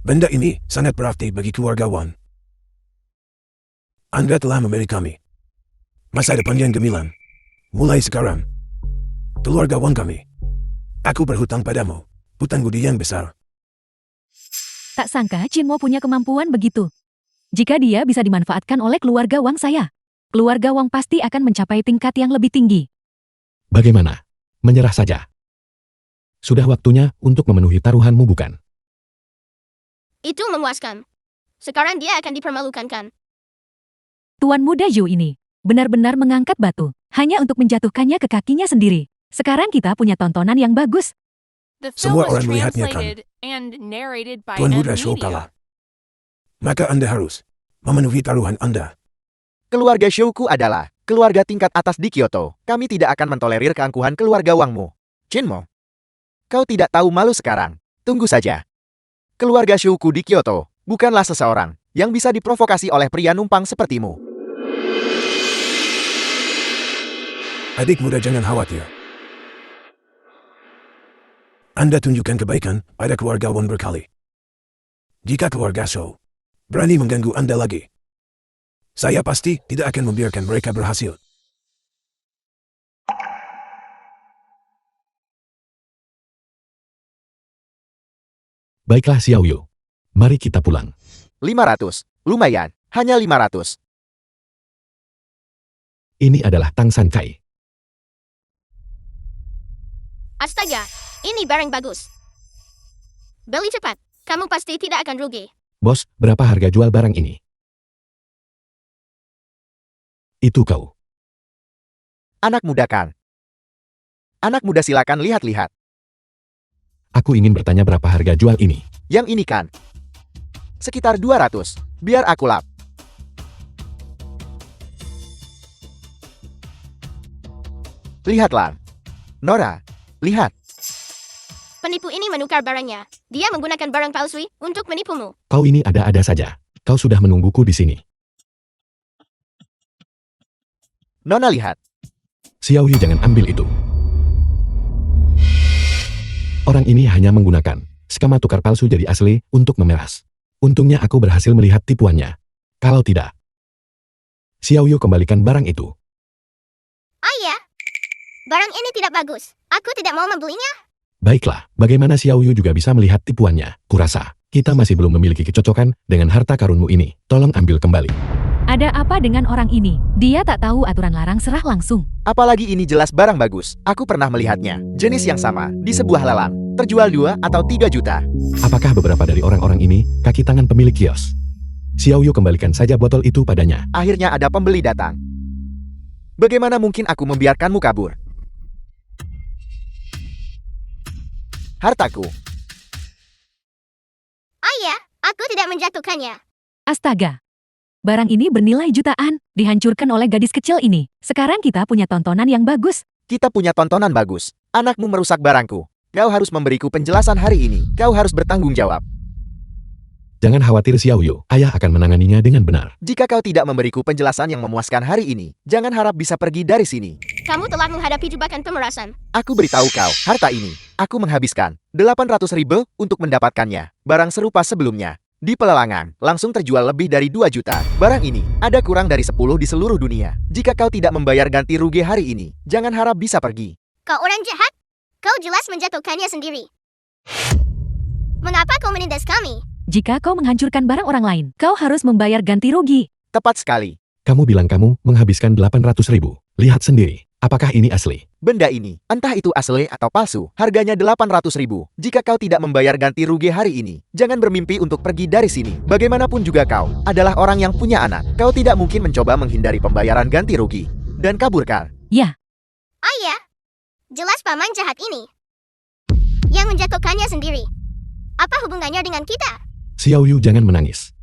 Benda ini sangat berarti bagi keluarga Wang. Anda telah memilih kami. Masa depan yang gemilang. Mulai sekarang, keluarga Wang kami. Aku berhutang padamu. Hutang budi yang besar. Tak sangka Chinmo punya kemampuan begitu. Jika dia bisa dimanfaatkan oleh keluarga Wang saya, keluarga Wang pasti akan mencapai tingkat yang lebih tinggi. Bagaimana? Menyerah saja. Sudah waktunya untuk memenuhi taruhanmu, bukan? Itu memuaskan. Sekarang dia akan dipermalukan kan? Tuan Muda Zhou ini benar-benar mengangkat batu hanya untuk menjatuhkannya ke kakinya sendiri. Sekarang kita punya tontonan yang bagus. The film Semua was orang melihatnya kan. translated and narrated by Tuan M Buddha Shou Media. kalah. Maka Anda harus memenuhi taruhan Anda. Keluarga Shouku adalah keluarga tingkat atas di Kyoto. Kami tidak akan mentolerir keangkuhan keluarga Wangmu. Jinmo, kau tidak tahu malu sekarang. Tunggu saja. Keluarga Shouku di Kyoto bukanlah seseorang yang bisa diprovokasi oleh pria numpang sepertimu. Adik muda, jangan khawatir. Anda tunjukkan kebaikan pada keluarga Wang berkali. Jika keluarga Shou berani mengganggu Anda lagi, saya pasti tidak akan membiarkan mereka berhasil. Baiklah Xiao Yu. Mari kita pulang. 500. Lumayan. Hanya 500. Ini adalah Tang San Kai. Astaga, ini barang bagus. Beli cepat, kamu pasti tidak akan rugi. Bos, berapa harga jual barang ini? Itu kau. Anak muda kan? Anak muda silakan lihat-lihat. Aku ingin bertanya berapa harga jual ini. Yang ini kan? Sekitar 200. Biar aku lap. Lihatlah. Nora, lihat. Penipu ini menukar barangnya. Dia menggunakan barang palsu untuk menipumu. Kau ini ada-ada saja. Kau sudah menungguku di sini. Nona lihat. Xiao Yu, jangan ambil itu. Orang ini hanya menggunakan skema tukar palsu jadi asli untuk memeras. Untungnya aku berhasil melihat tipuannya. Kalau tidak, Xiao Yu, kembalikan barang itu. Ayah, barang ini tidak bagus. Aku tidak mau membelinya. Baiklah, bagaimana Xiao Yu juga bisa melihat tipuannya? Kurasa, kita masih belum memiliki kecocokan dengan harta karunmu ini. Tolong ambil kembali. Ada apa dengan orang ini? Dia tak tahu aturan larang serah langsung. Apalagi ini jelas barang bagus. Aku pernah melihatnya. Jenis yang sama, di sebuah lelang. Terjual 2 atau 3 juta. Apakah beberapa dari orang-orang ini kaki tangan pemilik kios? Xiao Yu, kembalikan saja botol itu padanya. Akhirnya ada pembeli datang. Bagaimana mungkin aku membiarkanmu kabur? Hartaku. Ayah, aku tidak menjatuhkannya. Astaga. Barang ini bernilai jutaan, dihancurkan oleh gadis kecil ini. Sekarang kita punya tontonan yang bagus. Kita punya tontonan bagus. Anakmu merusak barangku. Kau harus memberiku penjelasan hari ini. Kau harus bertanggung jawab. Jangan khawatir Xiao Yu, ayah akan menanganinya dengan benar. Jika kau tidak memberiku penjelasan yang memuaskan hari ini, jangan harap bisa pergi dari sini. Kamu telah menghadapi jebakan pemerasan. Aku beritahu kau, harta ini, aku menghabiskan 800.000 untuk mendapatkannya. Barang serupa sebelumnya. Di pelelangan, langsung terjual lebih dari 2 juta. Barang ini, ada kurang dari 10 di seluruh dunia. Jika kau tidak membayar ganti rugi hari ini, jangan harap bisa pergi. Kau orang jahat. Kau jelas menjatuhkannya sendiri. Mengapa kau menindas kami? Jika kau menghancurkan barang orang lain, kau harus membayar ganti rugi. Tepat sekali. Kamu bilang kamu menghabiskan 800.000. Lihat sendiri, apakah ini asli? Benda ini, entah itu asli atau palsu, harganya 800.000. Jika kau tidak membayar ganti rugi hari ini, jangan bermimpi untuk pergi dari sini. Bagaimanapun juga kau adalah orang yang punya anak. Kau tidak mungkin mencoba menghindari pembayaran ganti rugi dan kaburkan. Ya, Ayah, jelas paman jahat ini yang menjatuhkannya sendiri. Apa hubungannya dengan kita? Xiao Yu, jangan menangis.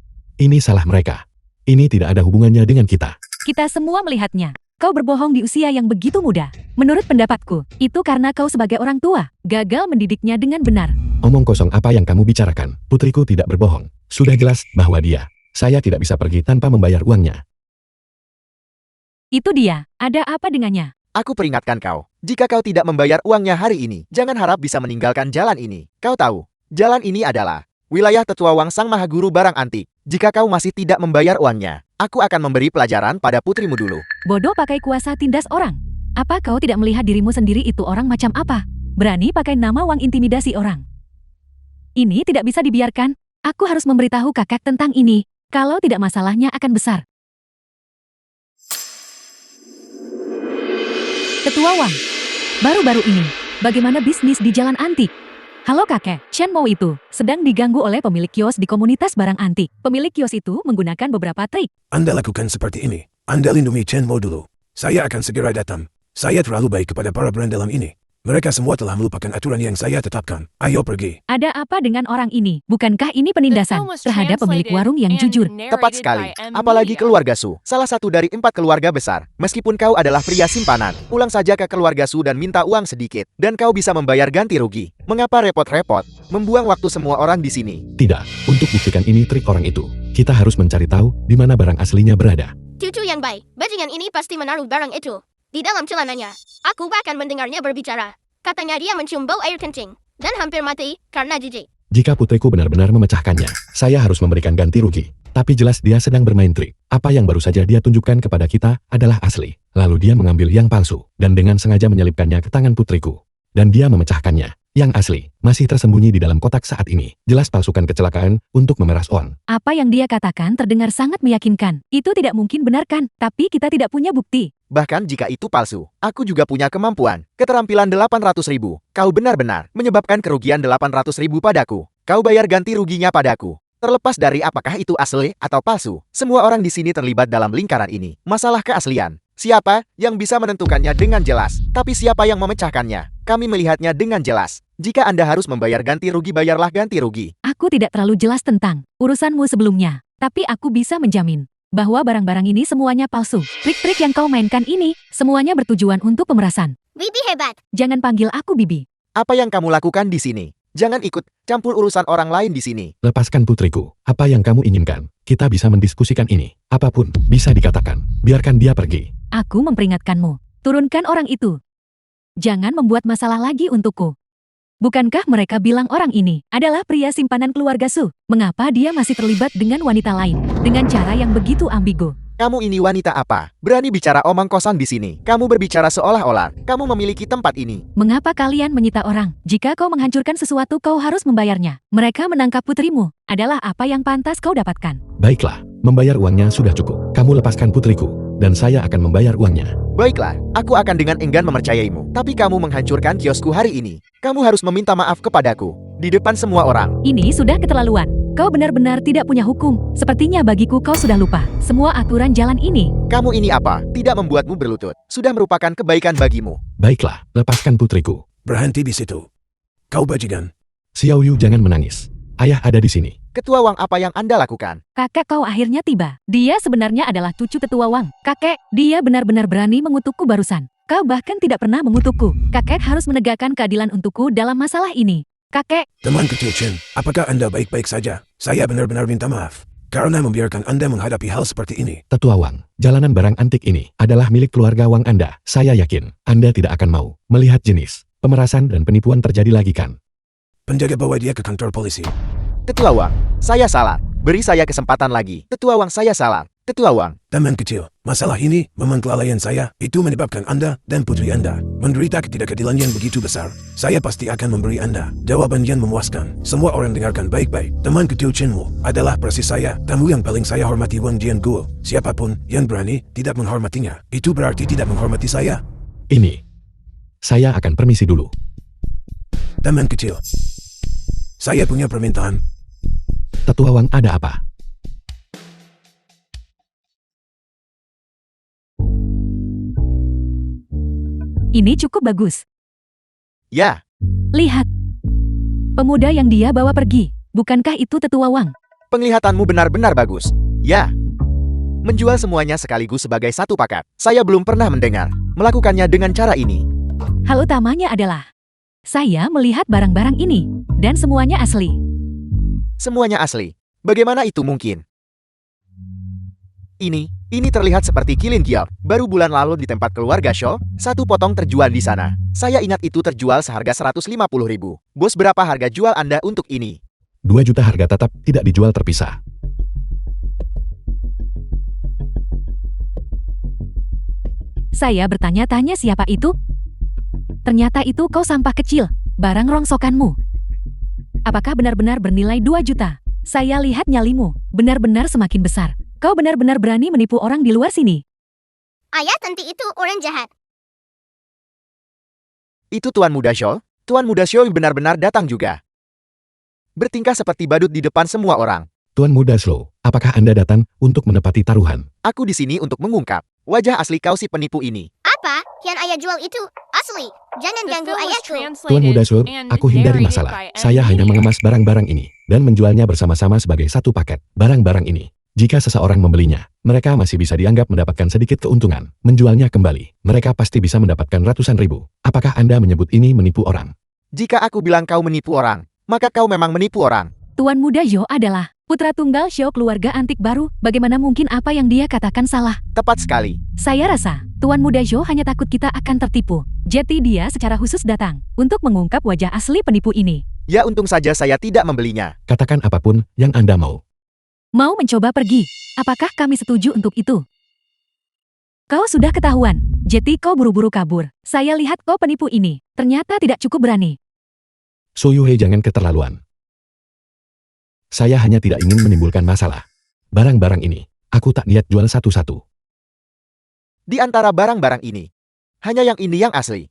Ini salah mereka. Ini tidak ada hubungannya dengan kita. kita semua melihatnya. Kau berbohong di usia yang begitu muda. Menurut pendapatku, itu karena kau sebagai orang tua, gagal mendidiknya dengan benar. Omong kosong apa yang kamu bicarakan? Putriku tidak berbohong. Sudah jelas bahwa saya tidak bisa pergi tanpa membayar uangnya. Itu dia, ada apa dengannya? Aku peringatkan kau, jika kau tidak membayar uangnya hari ini, jangan harap bisa meninggalkan jalan ini. Kau tahu, jalan ini adalah wilayah tetua Wangsang Mahaguru barang antik. Jika kau masih tidak membayar uangnya, aku akan memberi pelajaran pada putrimu dulu. Bodoh pakai kuasa tindas orang. Apa kau tidak melihat dirimu sendiri itu orang macam apa? Berani pakai nama uang intimidasi orang. Ini tidak bisa dibiarkan. Aku harus memberitahu kakak tentang ini. Kalau tidak masalahnya akan besar. Ketua Wang, baru-baru ini, bagaimana bisnis di jalan antik? Halo kakek, Chen Mo itu sedang diganggu oleh pemilik kios di komunitas barang antik. Pemilik kios itu menggunakan beberapa trik. Anda lakukan seperti ini. Anda lindungi Chen Mo dulu. Saya akan segera datang. Saya terlalu baik kepada para brand dalam ini. Mereka semua telah melupakan aturan yang saya tetapkan. Ayo pergi. Ada apa dengan orang ini? Bukankah ini penindasan terhadap pemilik warung yang jujur? Tepat sekali. Apalagi keluarga Su, salah satu dari 4 keluarga besar. Meskipun kau adalah pria simpanan, pulang saja ke keluarga Su dan minta uang sedikit, dan kau bisa membayar ganti rugi. Mengapa repot-repot? Membuang waktu semua orang di sini. Tidak, untuk buktikan ini trik orang itu, kita harus mencari tahu di mana barang aslinya berada. Cucu yang baik, bajingan ini pasti menaruh barang itu di dalam celananya. Aku bahkan mendengarnya berbicara. Katanya dia mencium bau air kencing dan hampir mati karena jijik. Jika putriku benar-benar memecahkannya, saya harus memberikan ganti rugi. Tapi jelas dia sedang bermain trik. Apa yang baru saja dia tunjukkan kepada kita adalah asli. Lalu dia mengambil yang palsu dan dengan sengaja menyelipkannya ke tangan putriku. Dan dia memecahkannya. Yang asli masih tersembunyi di dalam kotak saat ini. Jelas palsukan kecelakaan untuk memeras uang. Apa yang dia katakan terdengar sangat meyakinkan. Itu tidak mungkin benar kan? Tapi kita tidak punya bukti. Bahkan jika itu palsu, aku juga punya kemampuan. Keterampilan 800.000. Kau benar-benar menyebabkan kerugian 800.000 padaku. Kau bayar ganti ruginya padaku. Terlepas dari apakah itu asli atau palsu, semua orang di sini terlibat dalam lingkaran ini. Masalah keaslian. Siapa yang bisa menentukannya dengan jelas? Tapi siapa yang memecahkannya? Kami melihatnya dengan jelas. Jika Anda harus membayar ganti rugi, bayarlah ganti rugi. Aku tidak terlalu jelas tentang urusanmu sebelumnya. Tapi aku bisa menjamin bahwa barang-barang ini semuanya palsu. Trik-trik yang kau mainkan ini, semuanya bertujuan untuk pemerasan. Bibi hebat. Jangan panggil aku Bibi. Apa yang kamu lakukan di sini? Jangan ikut campur urusan orang lain di sini. Lepaskan putriku. Apa yang kamu inginkan? Kita bisa mendiskusikan ini. Apapun bisa dikatakan. Biarkan dia pergi. Aku memperingatkanmu. Turunkan orang itu. Jangan membuat masalah lagi untukku. Bukankah mereka bilang orang ini adalah pria simpanan keluarga Su? Mengapa dia masih terlibat dengan wanita lain? Dengan cara yang begitu ambigu. Kamu ini wanita apa? Berani bicara omong kosong di sini. Kamu berbicara seolah-olah kamu memiliki tempat ini. Mengapa kalian menyita orang? Jika kau menghancurkan sesuatu, kau harus membayarnya. Mereka menangkap putrimu. Adalah apa yang pantas kau dapatkan. Baiklah, membayar uangnya sudah cukup. Kamu lepaskan putriku, dan saya akan membayar uangnya. Baiklah, aku akan dengan enggan mempercayaimu. Tapi kamu menghancurkan kiosku hari ini. Kamu harus meminta maaf kepadaku. Di depan semua orang. Ini sudah keterlaluan. Kau benar-benar tidak punya hukum. Sepertinya bagiku kau sudah lupa semua aturan jalan ini. Kamu ini apa? Tidak membuatmu berlutut. Sudah merupakan kebaikan bagimu. Baiklah, lepaskan putriku. Berhenti di situ. Kau bajingan. Xiao Yu, jangan menangis. Ayah ada di sini. Ketua Wang, apa yang Anda lakukan? Kakek kau akhirnya tiba. Dia sebenarnya adalah cucu tetua Wang. Kakek, dia benar-benar berani mengutukku barusan. Kau bahkan tidak pernah mengutukku. Kakek harus menegakkan keadilan untukku dalam masalah ini. Kakek, Teman kecil Chen, apakah Anda baik-baik saja? Saya benar-benar minta maaf. Karena membiarkan Anda menghadapi hal seperti ini. Tetua Wang, jalanan barang antik ini adalah milik keluarga Wang Anda. Saya yakin Anda tidak akan mau melihat jenis pemerasan dan penipuan terjadi lagi, kan? Penjaga bawa dia ke kantor polisi. Ketua Wang, saya salah. Beri saya kesempatan lagi. Ketua Wang, saya salah. Ketua Wang, Teman kecil, masalah ini memang kelalaian saya. Itu menyebabkan Anda dan putri Anda menderita ketidakadilan yang begitu besar. Saya pasti akan memberi Anda jawaban yang memuaskan. Semua orang dengarkan baik-baik. Teman kecil Chenmu adalah persis saya. Tamu yang paling saya hormati, Wang Jianguo. Siapapun yang berani tidak menghormatinya, itu berarti tidak menghormati saya. Ini. Saya akan permisi dulu. Teman kecil, saya punya permintaan. Tetua Wang, ada apa? ini cukup bagus. ya, Lihat. Pemuda yang dia bawa pergi. Bukankah itu tetua Wang? penglihatanmu benar-benar bagus. Ya. Menjual semuanya sekaligus sebagai satu paket. Saya belum pernah mendengar melakukannya dengan cara ini. Hal utamanya adalah saya melihat barang-barang ini dan semuanya asli. Semuanya asli. Bagaimana itu mungkin? Ini terlihat seperti kilin giok. Baru bulan lalu di tempat keluarga Shaw, satu potong terjual di sana. Saya ingat itu terjual seharga 150.000. Bos, berapa harga jual Anda untuk ini? 2 juta harga tetap, tidak dijual terpisah. Saya bertanya-tanya siapa itu? Ternyata itu kau sampah kecil, barang rongsokanmu. Apakah benar-benar bernilai 2 juta? Saya lihat nyalimu, benar-benar semakin besar. Kau benar-benar berani menipu orang di luar sini. Ayah tentu itu orang jahat. Itu Tuan Muda Shaw. Tuan Muda Shaw benar-benar datang juga. Bertingkah seperti badut di depan semua orang. Tuan Muda Slow, apakah Anda datang untuk menepati taruhan? Aku di sini untuk mengungkap wajah asli kau si penipu ini. Apa yang ayah jual itu asli? Jangan The ganggu film was ayahku. Tuan Muda Slow, translated and aku hindari narrated masalah. by Saya hanya M. mengemas barang-barang ini dan menjualnya bersama-sama sebagai satu paket. Barang-barang ini, jika seseorang membelinya, mereka masih bisa dianggap mendapatkan sedikit keuntungan. Menjualnya kembali, mereka pasti bisa mendapatkan ratusan ribu. Apakah Anda menyebut ini menipu orang? Jika aku bilang kau menipu orang, maka kau memang menipu orang. Tuan Muda Yo adalah putra tunggal Xiao keluarga antik baru. Bagaimana mungkin apa yang dia katakan salah? Tepat sekali. Saya rasa Tuan Muda Yo hanya takut kita akan tertipu. Jadi dia secara khusus datang untuk mengungkap wajah asli penipu ini. Ya, untung saja saya tidak membelinya. Katakan apapun yang Anda mau. Mau mencoba pergi? Apakah kami setuju untuk itu? Kau sudah ketahuan. Jadi kau buru-buru kabur. Saya lihat kau penipu ini. Ternyata tidak cukup berani. So Yuhei, jangan keterlaluan. Saya hanya tidak ingin menimbulkan masalah. Barang-barang ini, aku tak niat jual satu-satu. Di antara barang-barang ini, hanya yang ini yang asli.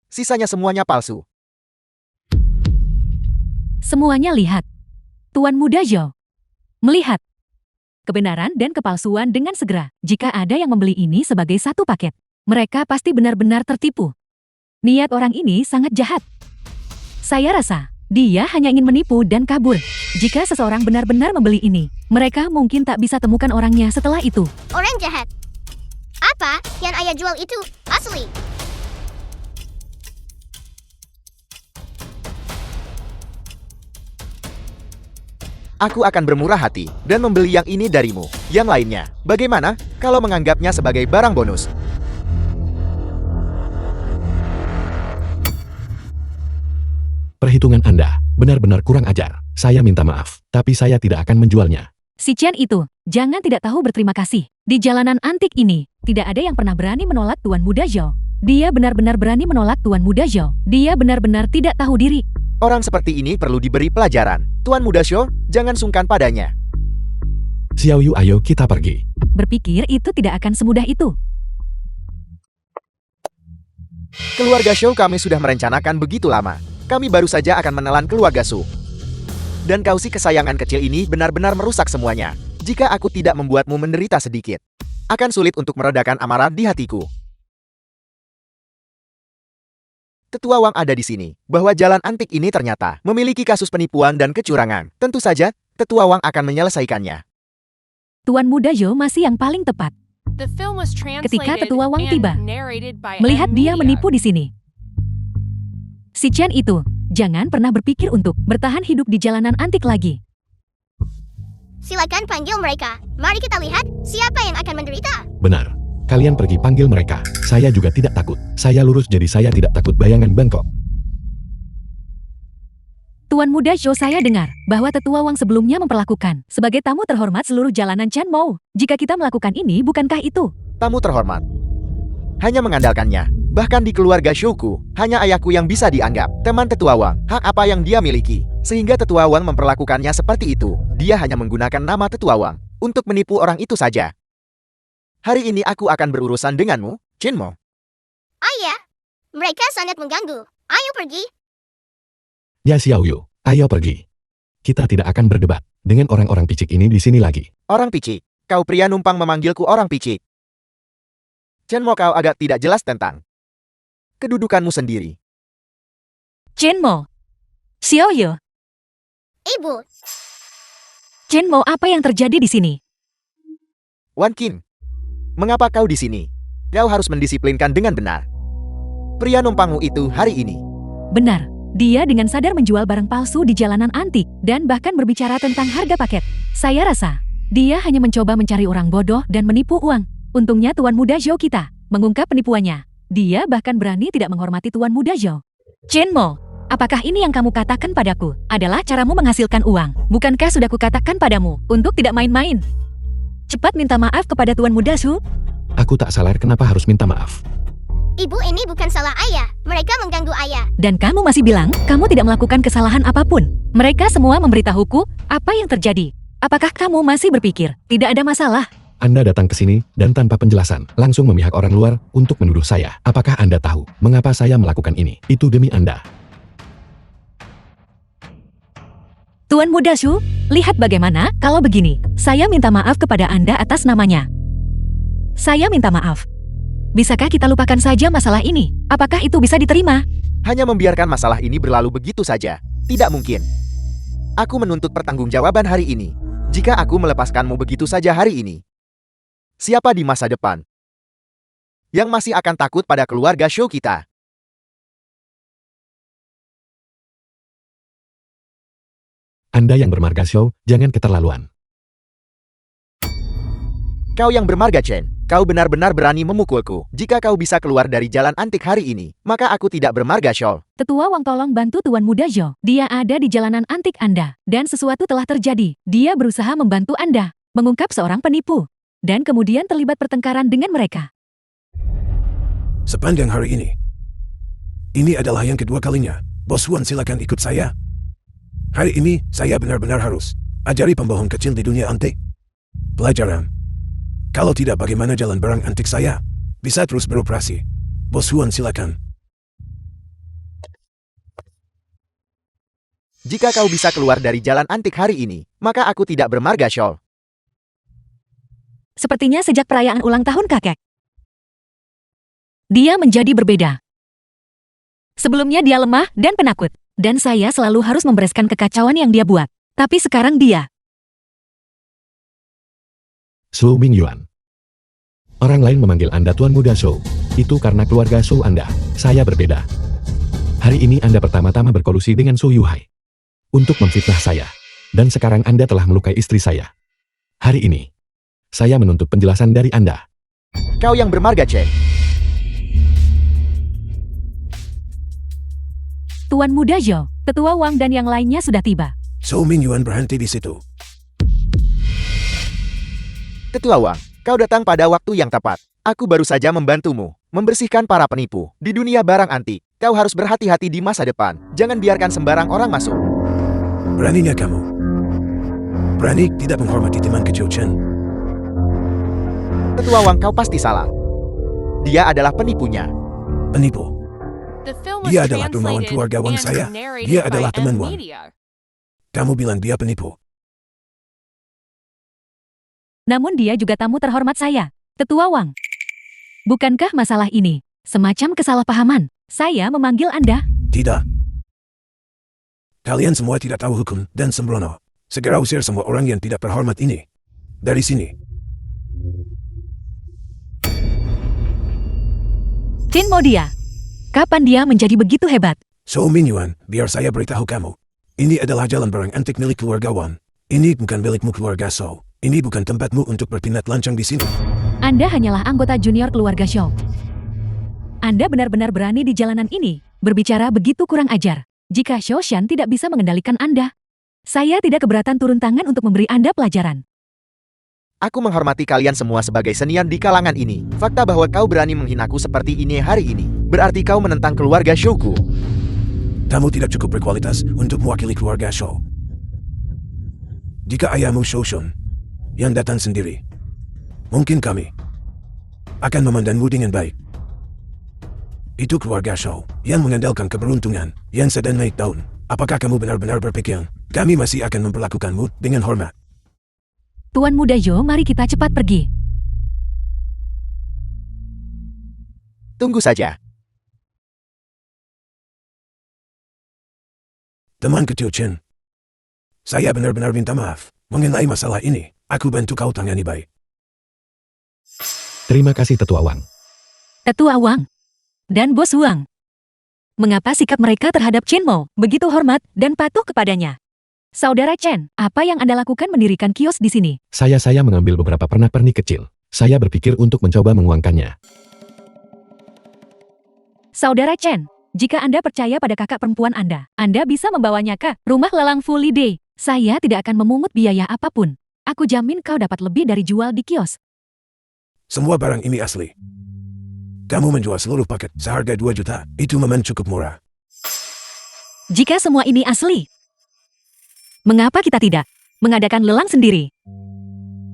Sisanya semuanya palsu. Semuanya lihat. Tuan Muda Zhou melihat kebenaran dan kepalsuan dengan segera. Jika ada yang membeli ini sebagai satu paket, mereka pasti benar-benar tertipu. Niat orang ini sangat jahat. Saya rasa dia hanya ingin menipu dan kabur. Jika seseorang benar-benar membeli ini, mereka mungkin tak bisa temukan orangnya setelah itu. Orang jahat. Apa yang ayah jual itu asli? aku akan bermurah hati dan membeli yang ini darimu. Yang lainnya, bagaimana kalau menganggapnya sebagai barang bonus? Perhitungan Anda benar-benar kurang ajar. Saya minta maaf, tapi saya tidak akan menjualnya. Si Chen itu, jangan tidak tahu berterima kasih. Di jalanan antik ini, tidak ada yang pernah berani menolak Tuan Muda Zhou. Dia benar-benar berani menolak Tuan Muda Zhou. Dia benar-benar tidak tahu diri. Orang seperti ini perlu diberi pelajaran. Tuan Muda Zhou, jangan sungkan padanya. Xiao Yu, ayo kita pergi. Berpikir itu tidak akan semudah itu. Keluarga Zhou kami sudah merencanakan begitu lama. Kami baru saja akan menelan keluarga Su. Dan kau si kesayangan kecil ini benar-benar merusak semuanya. Jika aku tidak membuatmu menderita sedikit, akan sulit untuk meredakan amarah di hatiku. Tetua Wang ada di sini, bahwa jalan antik ini ternyata memiliki kasus penipuan dan kecurangan. Tentu saja, Tetua Wang akan menyelesaikannya. Tuan Muda Zhou masih yang paling tepat. The film was translated Ketika Tetua Wang and tiba, narrated by melihat dia M-Media. menipu di sini. Si Chen itu, jangan pernah berpikir untuk bertahan hidup di jalanan antik lagi. Silakan panggil mereka. Mari kita lihat siapa yang akan menderita. Benar. Kalian pergi panggil mereka. Saya juga tidak takut. Saya lurus jadi saya tidak takut bayangan Bangkok. Tuan Muda Zhou, saya dengar bahwa Tetua Wang sebelumnya memperlakukan sebagai tamu terhormat seluruh jalanan Chen Mou. Jika kita melakukan ini, bukankah itu? Tamu terhormat. Hanya mengandalkannya. Bahkan di keluarga Zhouku, hanya ayahku yang bisa dianggap teman Tetua Wang. Hak apa yang dia miliki? Sehingga Tetua Wang memperlakukannya seperti itu. Dia hanya menggunakan nama Tetua Wang untuk menipu orang itu saja. Hari ini aku akan berurusan denganmu, Chen Mo. Ayah, mereka sangat mengganggu. Ayo pergi. Ya Xiao Yu, ayo pergi. Kita tidak akan berdebat dengan orang-orang picik ini di sini lagi. Orang picik. Kau pria numpang memanggilku orang picik. Chen Mo, kau agak tidak jelas tentang kedudukanmu sendiri. Chen Mo. Xiao Yu. Ibu, Chen Mo, apa yang terjadi di sini? Wan Qin, mengapa kau di sini? Kau harus mendisiplinkan dengan benar. Pria numpangmu itu hari ini. Benar, dia dengan sadar menjual barang palsu di jalanan antik dan bahkan berbicara tentang harga paket. Saya rasa, dia hanya mencoba mencari orang bodoh dan menipu uang. Untungnya Tuan Muda Zhou kita mengungkap penipuannya. Dia bahkan berani tidak menghormati Tuan Muda Zhou. Chen Mo, apakah ini yang kamu katakan padaku adalah caramu menghasilkan uang? Bukankah sudah kukatakan padamu untuk tidak main-main? Cepat minta maaf kepada Tuan Muda Zhou. Aku tak salah, kenapa harus minta maaf? ibu ini bukan salah ayah. Mereka mengganggu ayah. Dan kamu masih bilang kamu tidak melakukan kesalahan apapun. Mereka semua memberitahuku apa yang terjadi. Apakah kamu masih berpikir tidak ada masalah? Anda datang ke sini dan tanpa penjelasan, langsung memihak orang luar untuk menuduh saya. Apakah Anda tahu mengapa saya melakukan ini? Itu demi Anda. Tuan Muda Zhou, lihat bagaimana kalau begini. Saya minta maaf kepada Anda atas namanya. Saya minta maaf. Bisakah kita lupakan saja masalah ini? Apakah itu bisa diterima? Hanya membiarkan masalah ini berlalu begitu saja. Tidak mungkin. Aku menuntut pertanggungjawaban hari ini. Jika aku melepaskanmu begitu saja hari ini, siapa di masa depan yang masih akan takut pada keluarga Zhou kita? Anda yang bermarga Zhou, jangan keterlaluan. Kau yang bermarga Chen, kau benar-benar berani memukulku. Jika kau bisa keluar dari jalan antik hari ini, maka aku tidak bermarga Zhou. Tetua Wang, tolong bantu Tuan Muda Zhou. Dia ada di jalanan antik Anda. Dan sesuatu telah terjadi. Dia berusaha membantu Anda mengungkap seorang penipu. Dan kemudian terlibat pertengkaran dengan mereka. Sepanjang hari ini adalah yang kedua kalinya. Bos Wan, silakan ikut saya. Hari ini, saya benar-benar harus ajari pembohong kecil di dunia antik pelajaran. Kalau tidak, bagaimana jalan barang antik saya bisa terus beroperasi? Bos Wan, silakan. Jika kau bisa keluar dari jalan antik hari ini, maka aku tidak bermarga Zhou. Sepertinya sejak perayaan ulang tahun kakek, dia menjadi berbeda. Sebelumnya dia lemah dan penakut. Dan saya selalu harus membereskan kekacauan yang dia buat. Tapi sekarang dia... Su Mingyuan. Orang lain memanggil Anda Tuan Muda Zhou. Itu karena keluarga Zhou Anda. Saya berbeda. Hari ini Anda pertama-tama berkolusi dengan Su Yuhai untuk memfitnah saya. Dan sekarang Anda telah melukai istri saya. Hari ini, saya menuntut penjelasan dari Anda. Kau yang bermarga, Chen. Tuan Muda Zhou, Tetua Wang dan yang lainnya sudah tiba. So Ming Yuan berhenti di situ. Tetua Wang, kau datang pada waktu yang tepat. Aku baru saja membantumu membersihkan para penipu di dunia barang antik. Kau harus berhati-hati di masa depan. Jangan biarkan sembarang orang masuk. Beraninya kamu. Berani tidak menghormati teman kecil Chen. Tetua Wang, kau pasti salah. Dia adalah penipunya. Penipu. The film was Dia adalah dermawan translated keluarga Wang and saya. narrated Dia by adalah teman M Wang. Media. Kamu bilang dia penipu. Namun dia juga tamu terhormat saya, Tetua Wang. Bukankah masalah ini semacam kesalahpahaman? Saya memanggil Anda. Tidak. Kalian semua tidak tahu hukum dan sembrono. Segera usir semua orang yang tidak terhormat ini dari sini. Chen Modia. Kapan dia menjadi begitu hebat? So Ming Yuan, biar saya beritahu kamu. Ini adalah jalan barang antik milik keluarga Wang. Ini bukan milikmu keluarga So. Ini bukan tempatmu untuk berpinat lancang di sini. Anda hanyalah anggota junior keluarga Zhou. Anda benar-benar berani di jalanan ini, berbicara begitu kurang ajar. Jika Shoshan tidak bisa mengendalikan Anda, saya tidak keberatan turun tangan untuk memberi Anda pelajaran. Aku menghormati kalian semua sebagai senior di kalangan ini. Fakta bahwa kau berani menghinaku seperti ini hari ini, berarti kau menentang keluarga Shouku. Kamu tidak cukup berkualitas untuk mewakili keluarga Shou. Jika ayahmu Shoushun yang datang sendiri, mungkin kami akan memandangmu dengan baik. Itu keluarga Shou yang mengandalkan keberuntungan yang sedang naik daun. Apakah kamu benar-benar berpikir kami masih akan memperlakukanmu dengan hormat? Tuan Muda Zhou, mari kita cepat pergi. Tunggu saja. Teman kecil Chen, saya benar-benar minta maaf mengenai masalah ini. Aku bantu kau tangani baik. Terima kasih Tetua Wang. Tetua Wang dan Bos Wang. Mengapa sikap mereka terhadap Chen Mo begitu hormat dan patuh kepadanya? Saudara Chen, apa yang Anda lakukan mendirikan kios di sini? Saya mengambil beberapa pernak-pernik kecil. Saya berpikir untuk mencoba menguangkannya. Saudara Chen, jika Anda percaya pada kakak perempuan Anda bisa membawanya ke rumah lelang Fully Day. Saya tidak akan memungut biaya apapun. Aku jamin kau dapat lebih dari jual di kios. Semua barang ini asli. Kamu menjual seluruh paket seharga 2 juta. Itu memang cukup murah. Jika semua ini asli, mengapa kita tidak mengadakan lelang sendiri?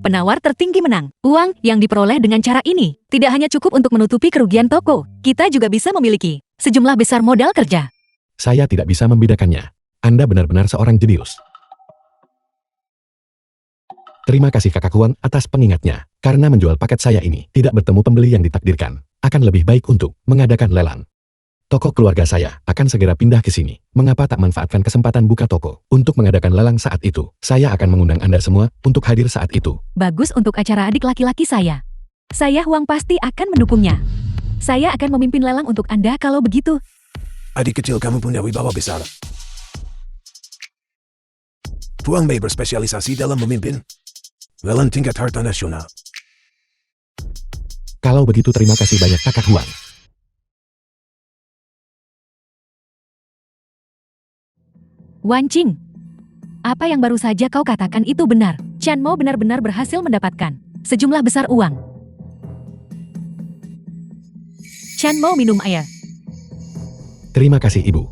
Penawar tertinggi menang. Uang yang diperoleh dengan cara ini tidak hanya cukup untuk menutupi kerugian toko. Kita juga bisa memiliki sejumlah besar modal kerja. Saya tidak bisa membedakannya. Anda benar-benar seorang jenius. Terima kasih Kakak Huang atas pengingatnya. Karena menjual paket saya ini tidak bertemu pembeli yang ditakdirkan, akan lebih baik untuk mengadakan lelang. Toko keluarga saya akan segera pindah ke sini. Mengapa tak manfaatkan kesempatan buka toko untuk mengadakan lelang saat itu? Saya akan mengundang Anda semua untuk hadir saat itu. Bagus untuk acara adik laki-laki saya. Saya Huang pasti akan mendukungnya. Saya akan memimpin lelang untuk Anda kalau begitu. Adik kecil kamu punya wibawa besar. Huang Mei berspesialisasi dalam memimpin lelang tingkat harta nasional. Kalau begitu terima kasih banyak Kakak Huang. Wan Qing, apa yang baru saja kau katakan itu benar. Chan Mo benar-benar berhasil mendapatkan sejumlah besar uang. Chan Mo minum air. Terima kasih Ibu.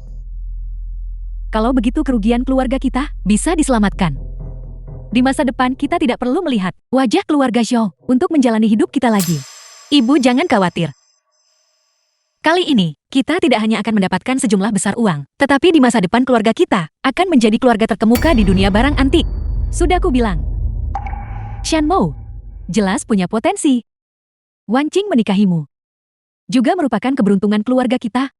Kalau begitu kerugian keluarga kita bisa diselamatkan. Di masa depan kita tidak perlu melihat wajah keluarga Zhou untuk menjalani hidup kita lagi. Ibu jangan khawatir. Kali ini, kita tidak hanya akan mendapatkan sejumlah besar uang, tetapi di masa depan keluarga kita akan menjadi keluarga terkemuka di dunia barang antik. Sudah aku bilang. Shan Mo, jelas punya potensi. Wan Qing menikahimu juga merupakan keberuntungan keluarga kita.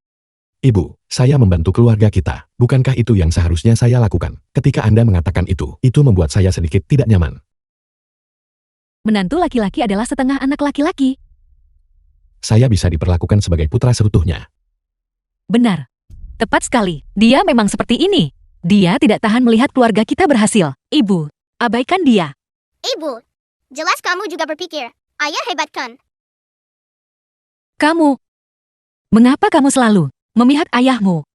Ibu, saya membantu keluarga kita. Bukankah itu yang seharusnya saya lakukan? Ketika Anda mengatakan itu membuat saya sedikit tidak nyaman. Menantu laki-laki adalah setengah anak laki-laki. Saya bisa diperlakukan sebagai putra seutuhnya. Benar. Tepat sekali. Dia memang seperti ini. Dia tidak tahan melihat keluarga kita berhasil. Ibu, abaikan dia. Ibu, jelas kamu juga berpikir, ayah hebat kan? Kamu, mengapa kamu selalu memihak ayahmu?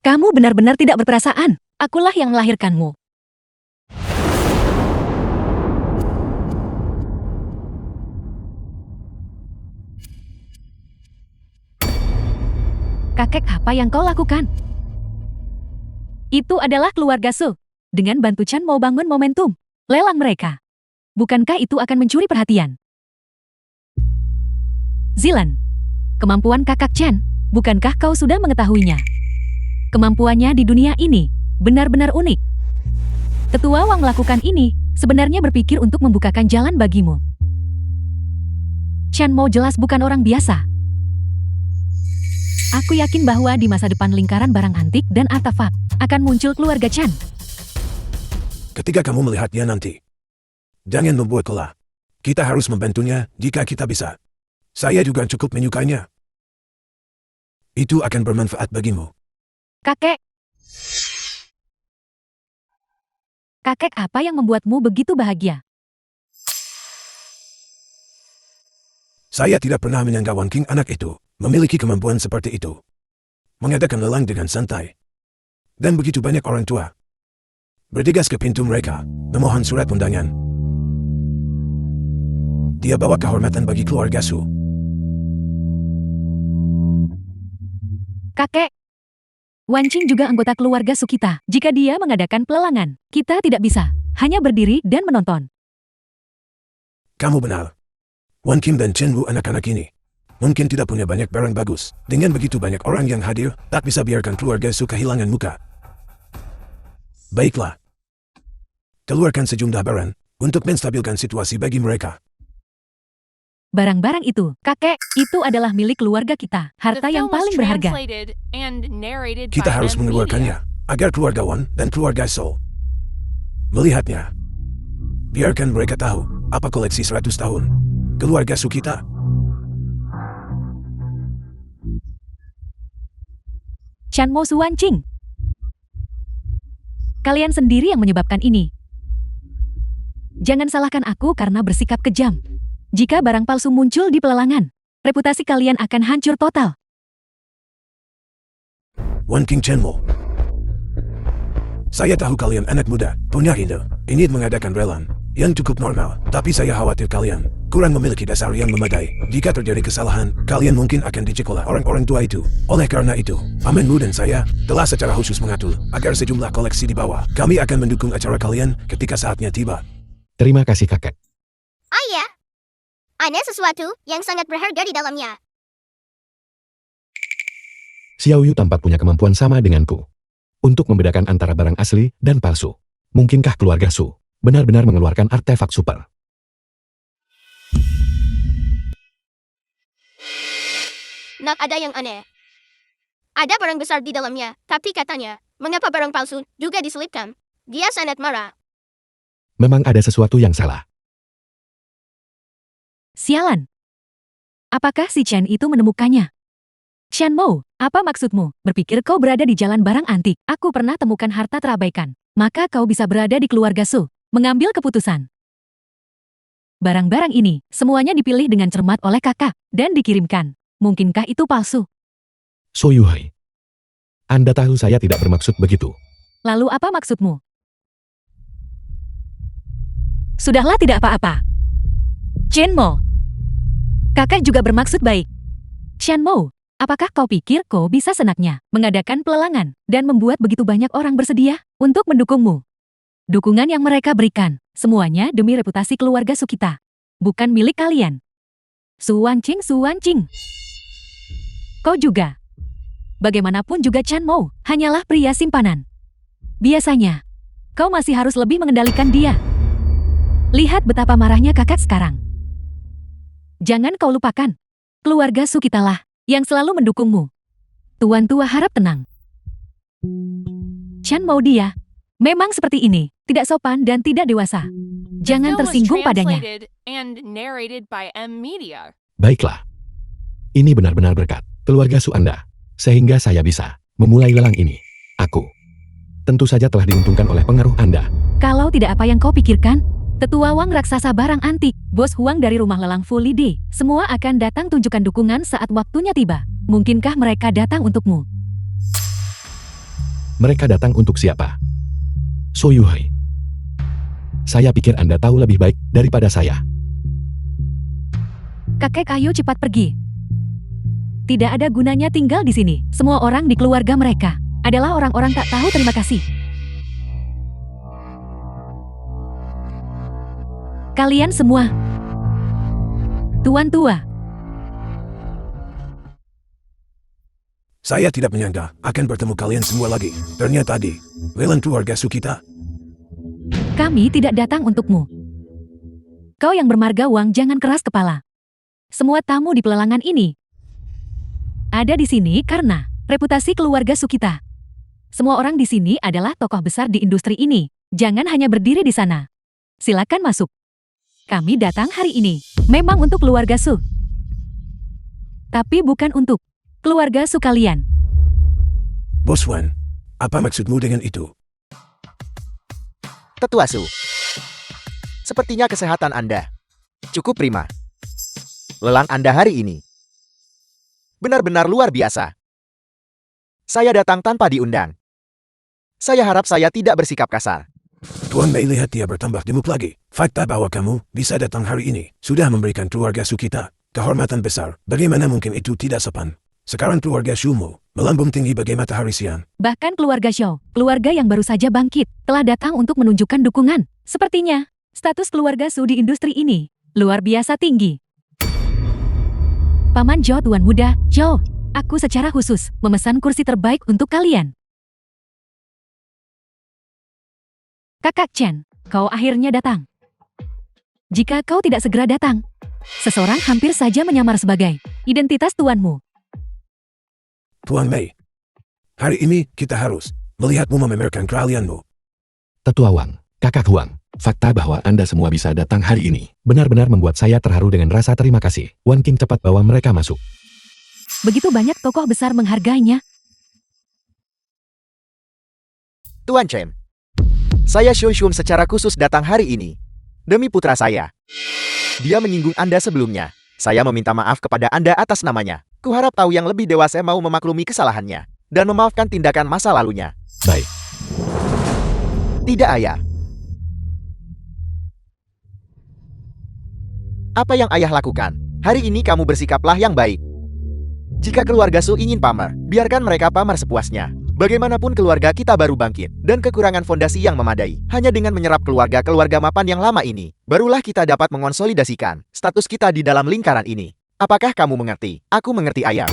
Kamu benar-benar tidak berperasaan. Akulah yang melahirkanmu. Kakek, apa yang kau lakukan? Itu adalah keluarga Su. Dengan bantu Chan mau bangun momentum lelang mereka. Bukankah itu akan mencuri perhatian? Zilan, kemampuan kakak Chan, bukankah kau sudah mengetahuinya? Kemampuannya di dunia ini benar-benar unik. Tetua Wang melakukan ini sebenarnya berpikir untuk membukakan jalan bagimu. Chan Mo jelas bukan orang biasa. Aku yakin bahwa di masa depan lingkaran barang antik dan artefak akan muncul keluarga Chan. Ketika kamu melihatnya nanti, jangan membuat kelah. Kita harus membantunya jika kita bisa. Saya juga cukup menyukainya. Itu akan bermanfaat bagimu. Kakek. Kakek, apa yang membuatmu begitu bahagia? Saya tidak pernah menyangka Wan King anak itu memiliki kemampuan seperti itu. Mengadakan lelang dengan santai. Dan begitu banyak orang tua bergegas ke pintu mereka, memohon surat undangan. Dia bawa kehormatan bagi keluarga Su. Kakek. Wan Qing juga anggota keluarga Su kita. Jika dia mengadakan pelelangan, kita tidak bisa hanya berdiri dan menonton. Kamu benar. Wan Kim dan Chen Wu anak-anak ini mungkin tidak punya banyak barang bagus. Dengan begitu banyak orang yang hadir, tak bisa biarkan keluarga Su kehilangan muka. Baiklah. Keluarkan sejumlah barang untuk menstabilkan situasi bagi mereka. Barang-barang itu, kakek, itu adalah milik keluarga kita. The Harta yang film was paling berharga. translated and narrated Kita by harus M. mengeluarkannya Media. agar keluarga Wan dan keluarga Soul melihatnya. Biarkan mereka tahu apa koleksi 100 tahun keluarga Su kita. Chan Mo Su Wan Qing. Kalian sendiri yang menyebabkan ini. Jangan salahkan aku karena bersikap kejam. Jika barang palsu muncul di pelelangan, reputasi kalian akan hancur total. Wan King Chen Mo. Saya tahu kalian anak muda, punya ide, ingin mengadakan lelang yang cukup normal, tapi saya khawatir kalian kurang memiliki dasar yang memadai. Jika terjadi kesalahan, kalian mungkin akan dicek oleh orang-orang tua itu. Oleh karena itu, pamanmu dan saya telah secara khusus mengatur agar sejumlah koleksi dibawa. Kami akan mendukung acara kalian ketika saatnya tiba. Terima kasih kakek. Ayah, ada sesuatu yang sangat berharga di dalamnya. Xiao Yu tampak punya kemampuan sama denganku untuk membedakan antara barang asli dan palsu. Mungkinkah keluarga Su benar-benar mengeluarkan artefak super? Nak, ada yang aneh. Ada barang besar di dalamnya, tapi katanya, mengapa barang palsu juga diselipkan? Dia sangat marah. Memang ada sesuatu yang salah. Sialan. Apakah si Chen itu menemukannya? Chen Mo, apa maksudmu? Berpikir kau berada di jalan barang antik. Aku pernah temukan harta terabaikan. Maka kau bisa berada di keluarga Su, mengambil keputusan. Barang-barang ini, semuanya dipilih dengan cermat oleh kakak, dan dikirimkan. Mungkinkah itu palsu? So Yuhai. Anda tahu saya tidak bermaksud begitu. Lalu apa maksudmu? Sudahlah, tidak apa-apa. Chen Mo. Kakak juga bermaksud baik. Chen Mo, apakah kau pikir kau bisa senaknya mengadakan pelelangan dan membuat begitu banyak orang bersedia untuk mendukungmu? Dukungan yang mereka berikan, semuanya demi reputasi keluarga Su kita, bukan milik kalian. Su Wan Qing, Su Wan Qing. Kau juga. Bagaimanapun juga Chen Mo hanyalah pria simpanan. Biasanya, kau masih harus lebih mengendalikan dia. Lihat betapa marahnya kakak sekarang. Jangan kau lupakan, keluarga Su kitalah yang selalu mendukungmu. Tuan tua harap tenang. Chen Mo dia memang seperti ini, tidak sopan dan tidak dewasa. The Jangan film was tersinggung padanya. translated and narrated by M. Media. Baiklah. Ini benar-benar berkat keluarga Su Anda, sehingga saya bisa memulai lelang ini. Aku tentu saja telah diuntungkan oleh pengaruh Anda. Kalau tidak apa yang kau pikirkan, Tetua Wang raksasa barang antik, Bos Huang dari rumah lelang Fully Day, semua akan datang tunjukkan dukungan saat waktunya tiba. Mungkinkah mereka datang untukmu? Mereka datang untuk siapa? So Yuhei. Saya pikir Anda tahu lebih baik daripada saya. Kakek Ayu cepat pergi. Tidak ada gunanya tinggal di sini. Semua orang di keluarga mereka adalah orang-orang tak tahu terima kasih. Kalian semua, tuan tua, Saya tidak menyangka akan bertemu kalian semua lagi. Ternyata di lelang keluarga Su kita. kami tidak datang untukmu. Kau yang bermarga Wang jangan keras kepala. Semua tamu di pelelangan ini ada di sini karena reputasi keluarga Su kita. Semua orang di sini adalah tokoh besar di industri ini. Jangan hanya berdiri di sana. Silakan masuk. Kami datang hari ini memang untuk keluarga Su. Tapi bukan untuk keluarga Su kalian. Bos Wan, apa maksudmu dengan itu? Tetua Su. Sepertinya kesehatan Anda cukup prima. Lelang Anda hari ini benar-benar luar biasa. Saya datang tanpa diundang. Saya harap saya tidak bersikap kasar. Tuan Mei lihat dia bertambah gemuk lagi. Fakta bahwa kamu bisa datang hari ini sudah memberikan keluarga Su kita kehormatan besar. Bagaimana mungkin itu tidak sopan? Sekarang keluarga Sumu melambung tinggi bagai matahari siang. Bahkan keluarga Xiao, keluarga yang baru saja bangkit, telah datang untuk menunjukkan dukungan. Sepertinya, status keluarga Su di industri ini luar biasa tinggi. Paman Zhou Tuan Muda, Zhou, aku secara khusus memesan kursi terbaik untuk kalian. Kakak Chen, kau akhirnya datang. Jika kau tidak segera datang, seseorang hampir saja menyamar sebagai identitas tuanmu. Tuan Mei, hari ini kita harus melihatmu memamerkan keahlianmu. Tetua Wang, Kakak Huang, fakta bahwa Anda semua bisa datang hari ini benar-benar membuat saya terharu dengan rasa terima kasih. Wan King cepat bawa mereka masuk. Begitu banyak tokoh besar menghargainya. Tuan Chen, saya Shun Shun secara khusus datang hari ini demi putra saya. Dia menyinggung Anda sebelumnya. Saya meminta maaf kepada Anda atas namanya. Kuharap tahu yang lebih dewasa mau memaklumi kesalahannya dan memaafkan tindakan masa lalunya. Baik, Tidak, Ayah. Apa yang Ayah lakukan? Hari ini kamu bersikaplah yang baik. Jika keluarga Su ingin pamer, biarkan mereka pamer sepuasnya. Bagaimanapun keluarga kita baru bangkit, dan kekurangan fondasi yang memadai. Hanya dengan menyerap keluarga-keluarga mapan yang lama ini, barulah kita dapat mengonsolidasikan status kita di dalam lingkaran ini. Apakah kamu mengerti? Aku mengerti, Ayah.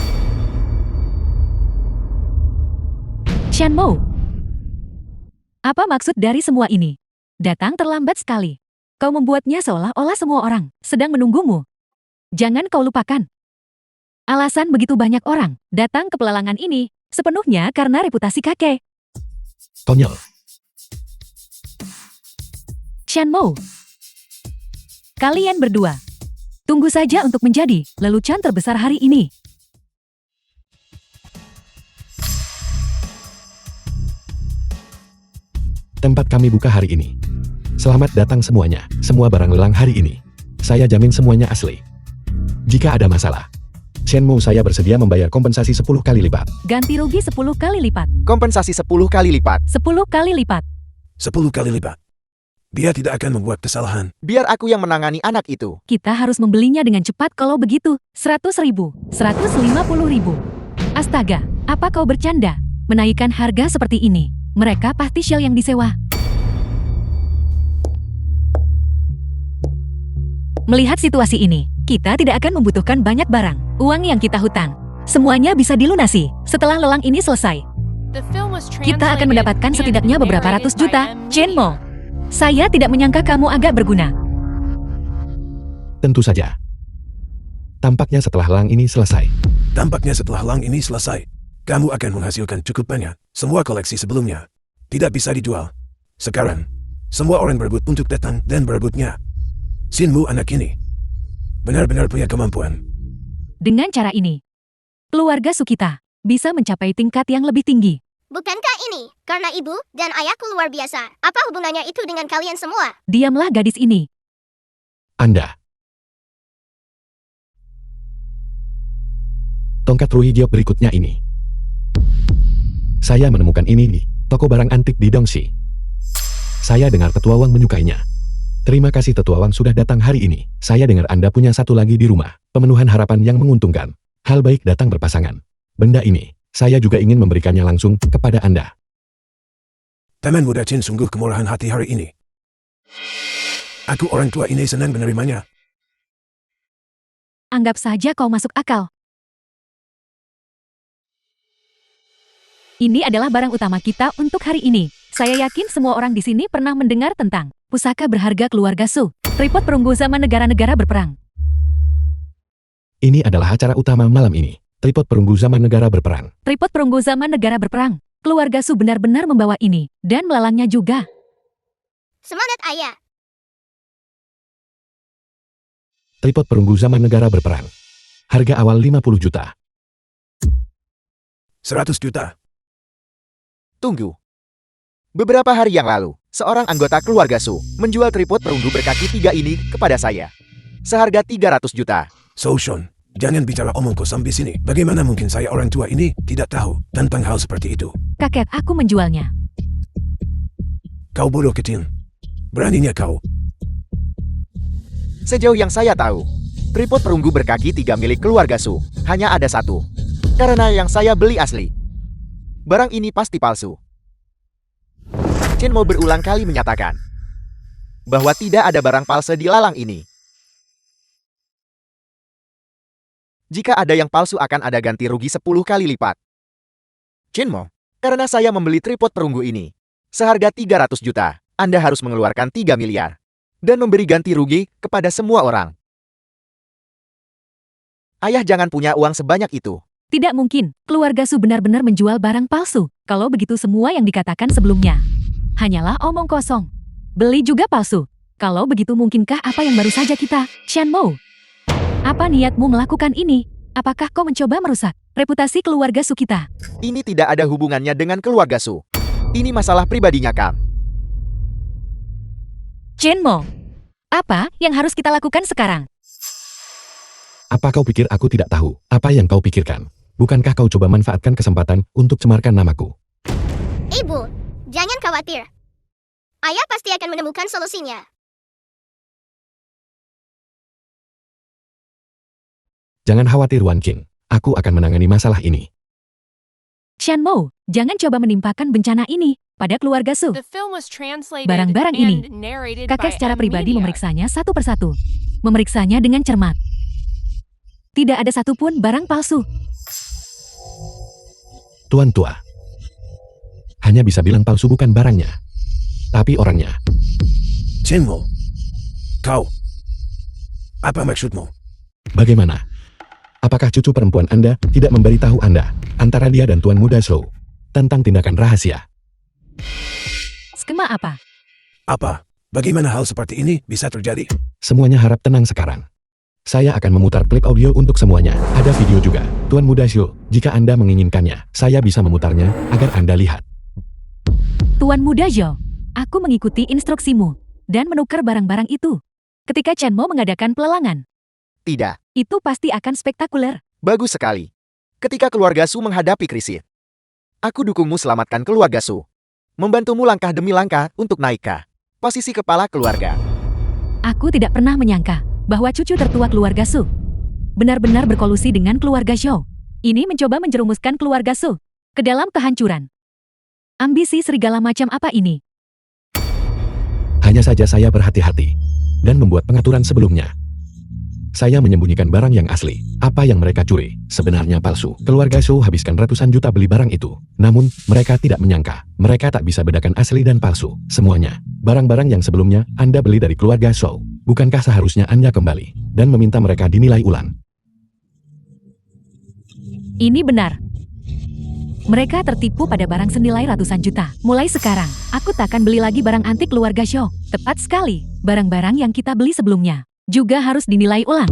Shan Mo, apa maksud dari semua ini? Datang terlambat sekali. Kau membuatnya seolah-olah semua orang sedang menunggumu. Jangan kau lupakan. Alasan begitu banyak orang datang ke pelelangan ini sepenuhnya karena reputasi kakek. konyol. Shan Mo, kalian berdua, tunggu saja untuk menjadi lelucon terbesar hari ini. Tempat kami buka hari ini. Selamat datang semuanya, semua barang lelang hari ini. Saya jamin semuanya asli. Jika ada masalah, Shenmue saya bersedia membayar kompensasi 10 kali lipat. Ganti rugi 10 kali lipat. Kompensasi 10 kali lipat. 10 kali lipat. 10 kali lipat. Dia tidak akan membuat kesalahan. Biar aku yang menangani anak itu. Kita harus membelinya dengan cepat kalau begitu. 100.000, 150.000. Astaga, apa kau bercanda? Menaikkan harga seperti ini. Mereka pasti Shell yang disewa. Melihat situasi ini, kita tidak akan membutuhkan banyak barang. Uang yang kita hutang, semuanya bisa dilunasi setelah lelang ini selesai. The film was Kita akan translated mendapatkan and setidaknya beberapa narrated ratus juta. by M. Shenmo, saya tidak menyangka kamu agak berguna. Tentu saja. Tampaknya setelah lelang ini selesai, Tampaknya setelah lang ini selesai, kamu akan menghasilkan cukup banyak. Semua koleksi sebelumnya tidak bisa dijual. Sekarang, semua orang berebut untuk datang dan berebutnya. Shinmu anak ini benar-benar punya kemampuan. Dengan cara ini, keluarga Sukita bisa mencapai tingkat yang lebih tinggi. Bukankah ini karena ibu dan ayahku luar biasa? Apa hubungannya itu dengan kalian semua? Diamlah gadis ini. Anda. Tongkat Ruhigiok berikutnya ini. Saya menemukan ini di toko barang antik di Dongsi. Saya dengar Tetua Wang menyukainya. Terima kasih Tetua Wang sudah datang hari ini. Saya dengar Anda punya satu lagi di rumah. Pemenuhan harapan yang menguntungkan. Hal baik datang berpasangan. Benda ini, saya juga ingin memberikannya langsung kepada Anda. Taman muda Chin sungguh kemurahan hati hari ini. Aku orang tua ini senang menerimanya. Anggap saja kau masuk akal. Ini adalah barang utama kita untuk hari ini. Saya yakin semua orang di sini pernah mendengar tentang pusaka berharga keluarga Su. Tripod perunggu zaman negara-negara berperang. Ini adalah acara utama malam ini. Tripod perunggu zaman negara berperang. Tripod perunggu zaman negara berperang. Keluarga Su benar-benar membawa ini. Dan melalangnya juga. Semangat ayah. Tripod perunggu zaman negara berperang. Harga awal 50 juta. 100 juta. Tunggu. Beberapa hari yang lalu, seorang anggota keluarga Su menjual tripod perunggu berkaki 3 ini kepada saya. Seharga 300 juta. So Sean, jangan bicara omong kosong di sini. Bagaimana mungkin saya orang tua ini tidak tahu tentang hal seperti itu? Kakek aku menjualnya. Kau bodoh kecil. Beraninya kau. Sejauh yang saya tahu, tripod perunggu berkaki 3 milik keluarga Su hanya ada satu. Karena yang saya beli asli. Barang ini pasti palsu. Chen Mo berulang kali menyatakan bahwa tidak ada barang palsu di lalang ini. Jika ada yang palsu akan ada ganti rugi 10 kali lipat. Chen Mo, karena saya membeli tripod perunggu ini seharga 300 juta, Anda harus mengeluarkan 3 miliar dan memberi ganti rugi kepada semua orang. Ayah jangan punya uang sebanyak itu. Tidak mungkin, keluarga Su benar-benar menjual barang palsu. Kalau begitu semua yang dikatakan sebelumnya hanyalah omong kosong. Beli juga palsu. Kalau begitu mungkinkah apa yang baru saja kita, Shan Mo? Apa niatmu melakukan ini? Apakah kau mencoba merusak reputasi keluarga Su kita? Ini tidak ada hubungannya dengan keluarga Su. Ini masalah pribadinya Kang. Chen Mo, apa yang harus kita lakukan sekarang? Apa kau pikir aku tidak tahu apa yang kau pikirkan? Bukankah kau coba manfaatkan kesempatan untuk cemarkan namaku? Ibu, jangan khawatir. Ayah pasti akan menemukan solusinya. Jangan khawatir Wan Qing. Aku akan menangani masalah ini. Shan Mo, jangan coba menimpakan bencana ini pada keluarga Su. The film was translated Barang-barang ini, and narrated by kakek secara M. pribadi Media. memeriksanya satu persatu. Memeriksanya dengan cermat. Tidak ada satupun barang palsu. Tuan tua. Hanya bisa bilang palsu bukan barangnya. Tapi orangnya. Chen Mo. Kau. Apa maksudmu? Bagaimana? Apakah cucu perempuan Anda tidak memberitahu Anda antara dia dan Tuan Muda Slow tentang tindakan rahasia? Skema apa? Apa? Bagaimana hal seperti ini bisa terjadi? Semuanya harap tenang sekarang. Saya akan memutar klip audio untuk semuanya. Ada video juga. Tuan Muda Slow, jika Anda menginginkannya, saya bisa memutarnya agar Anda lihat. Tuan Muda Zhou, aku mengikuti instruksimu dan menukar barang-barang itu. Ketika Chen Mo mengadakan pelelangan, Tidak. itu pasti akan spektakuler. Bagus sekali. Ketika keluarga Su menghadapi krisis, aku dukungmu selamatkan keluarga Su. Membantumu langkah demi langkah untuk naik ke posisi kepala keluarga. Aku tidak pernah menyangka bahwa cucu tertua keluarga Su benar-benar berkolusi dengan keluarga Zhou. Ini mencoba menjerumuskan keluarga Su ke dalam kehancuran. Ambisi serigala macam apa ini? Hanya saja saya berhati-hati dan membuat pengaturan sebelumnya. Saya menyembunyikan barang yang asli. Apa yang mereka curi sebenarnya palsu. Keluarga Su habiskan ratusan juta beli barang itu. Namun, mereka tidak menyangka. Mereka tak bisa bedakan asli dan palsu. Semuanya. Barang-barang yang sebelumnya Anda beli dari keluarga Su. Bukankah seharusnya Anda kembali dan meminta mereka dinilai ulang? Ini benar. Mereka tertipu pada barang senilai ratusan juta. Mulai sekarang, aku tak akan beli lagi barang antik keluarga Zhou. Tepat sekali. Barang-barang yang kita beli sebelumnya juga harus dinilai ulang.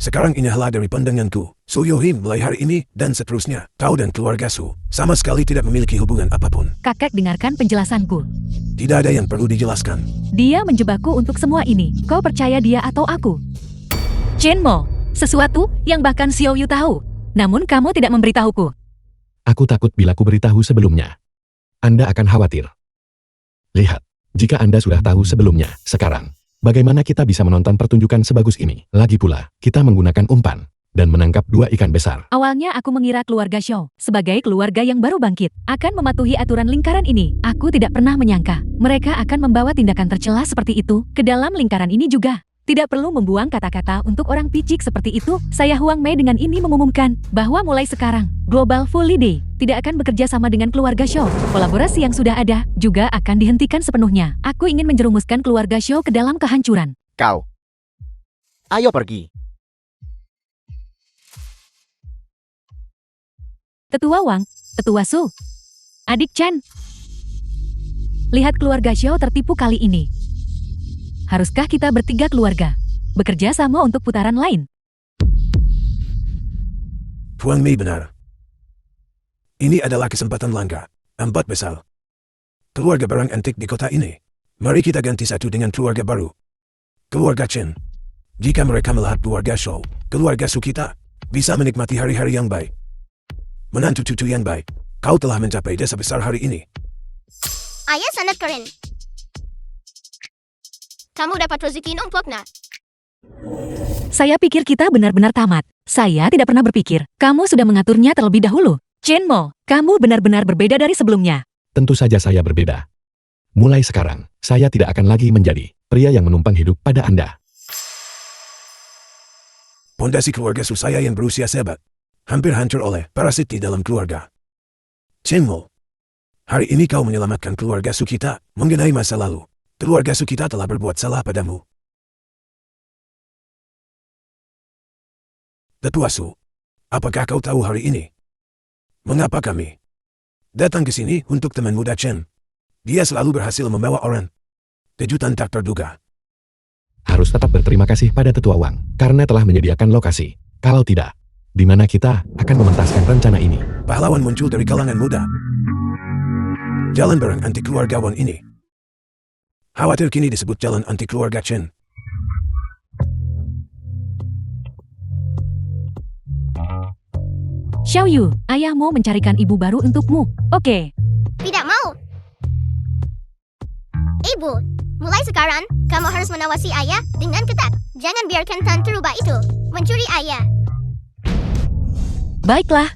Sekarang ini adalah dari pandanganku. Su Yohim mulai hari ini dan seterusnya, kau dan keluarga Su sama sekali tidak memiliki hubungan apapun. Kakek dengarkan penjelasanku. Tidak ada yang perlu dijelaskan. Dia menjebakku untuk semua ini. Kau percaya dia atau aku? Chen Mo, sesuatu yang bahkan Xiao Yu tahu. Namun kamu tidak memberitahuku. Aku takut bila ku beritahu sebelumnya. Anda akan khawatir. Lihat, jika Anda sudah tahu sebelumnya, sekarang, bagaimana kita bisa menonton pertunjukan sebagus ini? Lagi pula, kita menggunakan umpan dan menangkap 2 ikan besar. Awalnya aku mengira keluarga Xiao, sebagai keluarga yang baru bangkit, akan mematuhi aturan lingkaran ini. Aku tidak pernah menyangka, mereka akan membawa tindakan tercela seperti itu ke dalam lingkaran ini juga. Tidak perlu membuang kata-kata untuk orang picik seperti itu. Saya Huang Mei dengan ini mengumumkan bahwa mulai sekarang, Global Fully Day tidak akan bekerja sama dengan keluarga Xiao. Kolaborasi yang sudah ada juga akan dihentikan sepenuhnya. Aku ingin menjerumuskan keluarga Xiao ke dalam kehancuran. Kau. Ayo pergi. Tetua Wang, Tetua Su, Adik Chan. Lihat keluarga Xiao tertipu kali ini. Haruskah kita bertiga keluarga bekerja sama untuk putaran lain? Huang Mei benar. Ini adalah kesempatan langka. 4 besar. Keluarga barang antik di kota ini. Mari kita ganti satu dengan keluarga baru. Keluarga Chen. Jika mereka melihat keluarga Shou, keluarga Su kita, bisa menikmati hari-hari yang baik. Menantu cucu yang baik. Kau telah mencapai desa besar hari ini. Ayah sangat keren. Kamu dapat rezeki untuknya. Saya pikir kita benar-benar tamat. Saya tidak pernah berpikir kamu sudah mengaturnya terlebih dahulu. Chen Mo, kamu benar-benar berbeda dari sebelumnya. Tentu saja saya berbeda. Mulai sekarang, saya tidak akan lagi menjadi pria yang menumpang hidup pada Anda. Pondasi keluarga Su saya yang berusia sebat, hampir hancur oleh parasit di dalam keluarga. Chen Mo, hari ini kau menyelamatkan keluarga Su kita mengenai masa lalu. Keluarga Su kita telah berbuat salah padamu. Tetua Su, apakah kau tahu hari ini? Mengapa kami datang ke sini untuk teman muda Chen? Dia selalu berhasil membawa orang kejutan tak terduga. Harus tetap berterima kasih pada Tetua Wang, karena telah menyediakan lokasi. Kalau tidak, di mana kita akan mementaskan rencana ini? Pahlawan muncul dari kalangan muda. Jalan barang anti keluarga Wang ini. Khawatir kini disebut jalan anti keluarga Chen. Xiao Yu, ayahmu mencarikan ibu baru untukmu. Oke. Tidak mau. Ibu, mulai sekarang, kamu harus mengawasi ayah dengan ketat. Jangan biarkan Tan terubah itu mencuri ayah. Baiklah,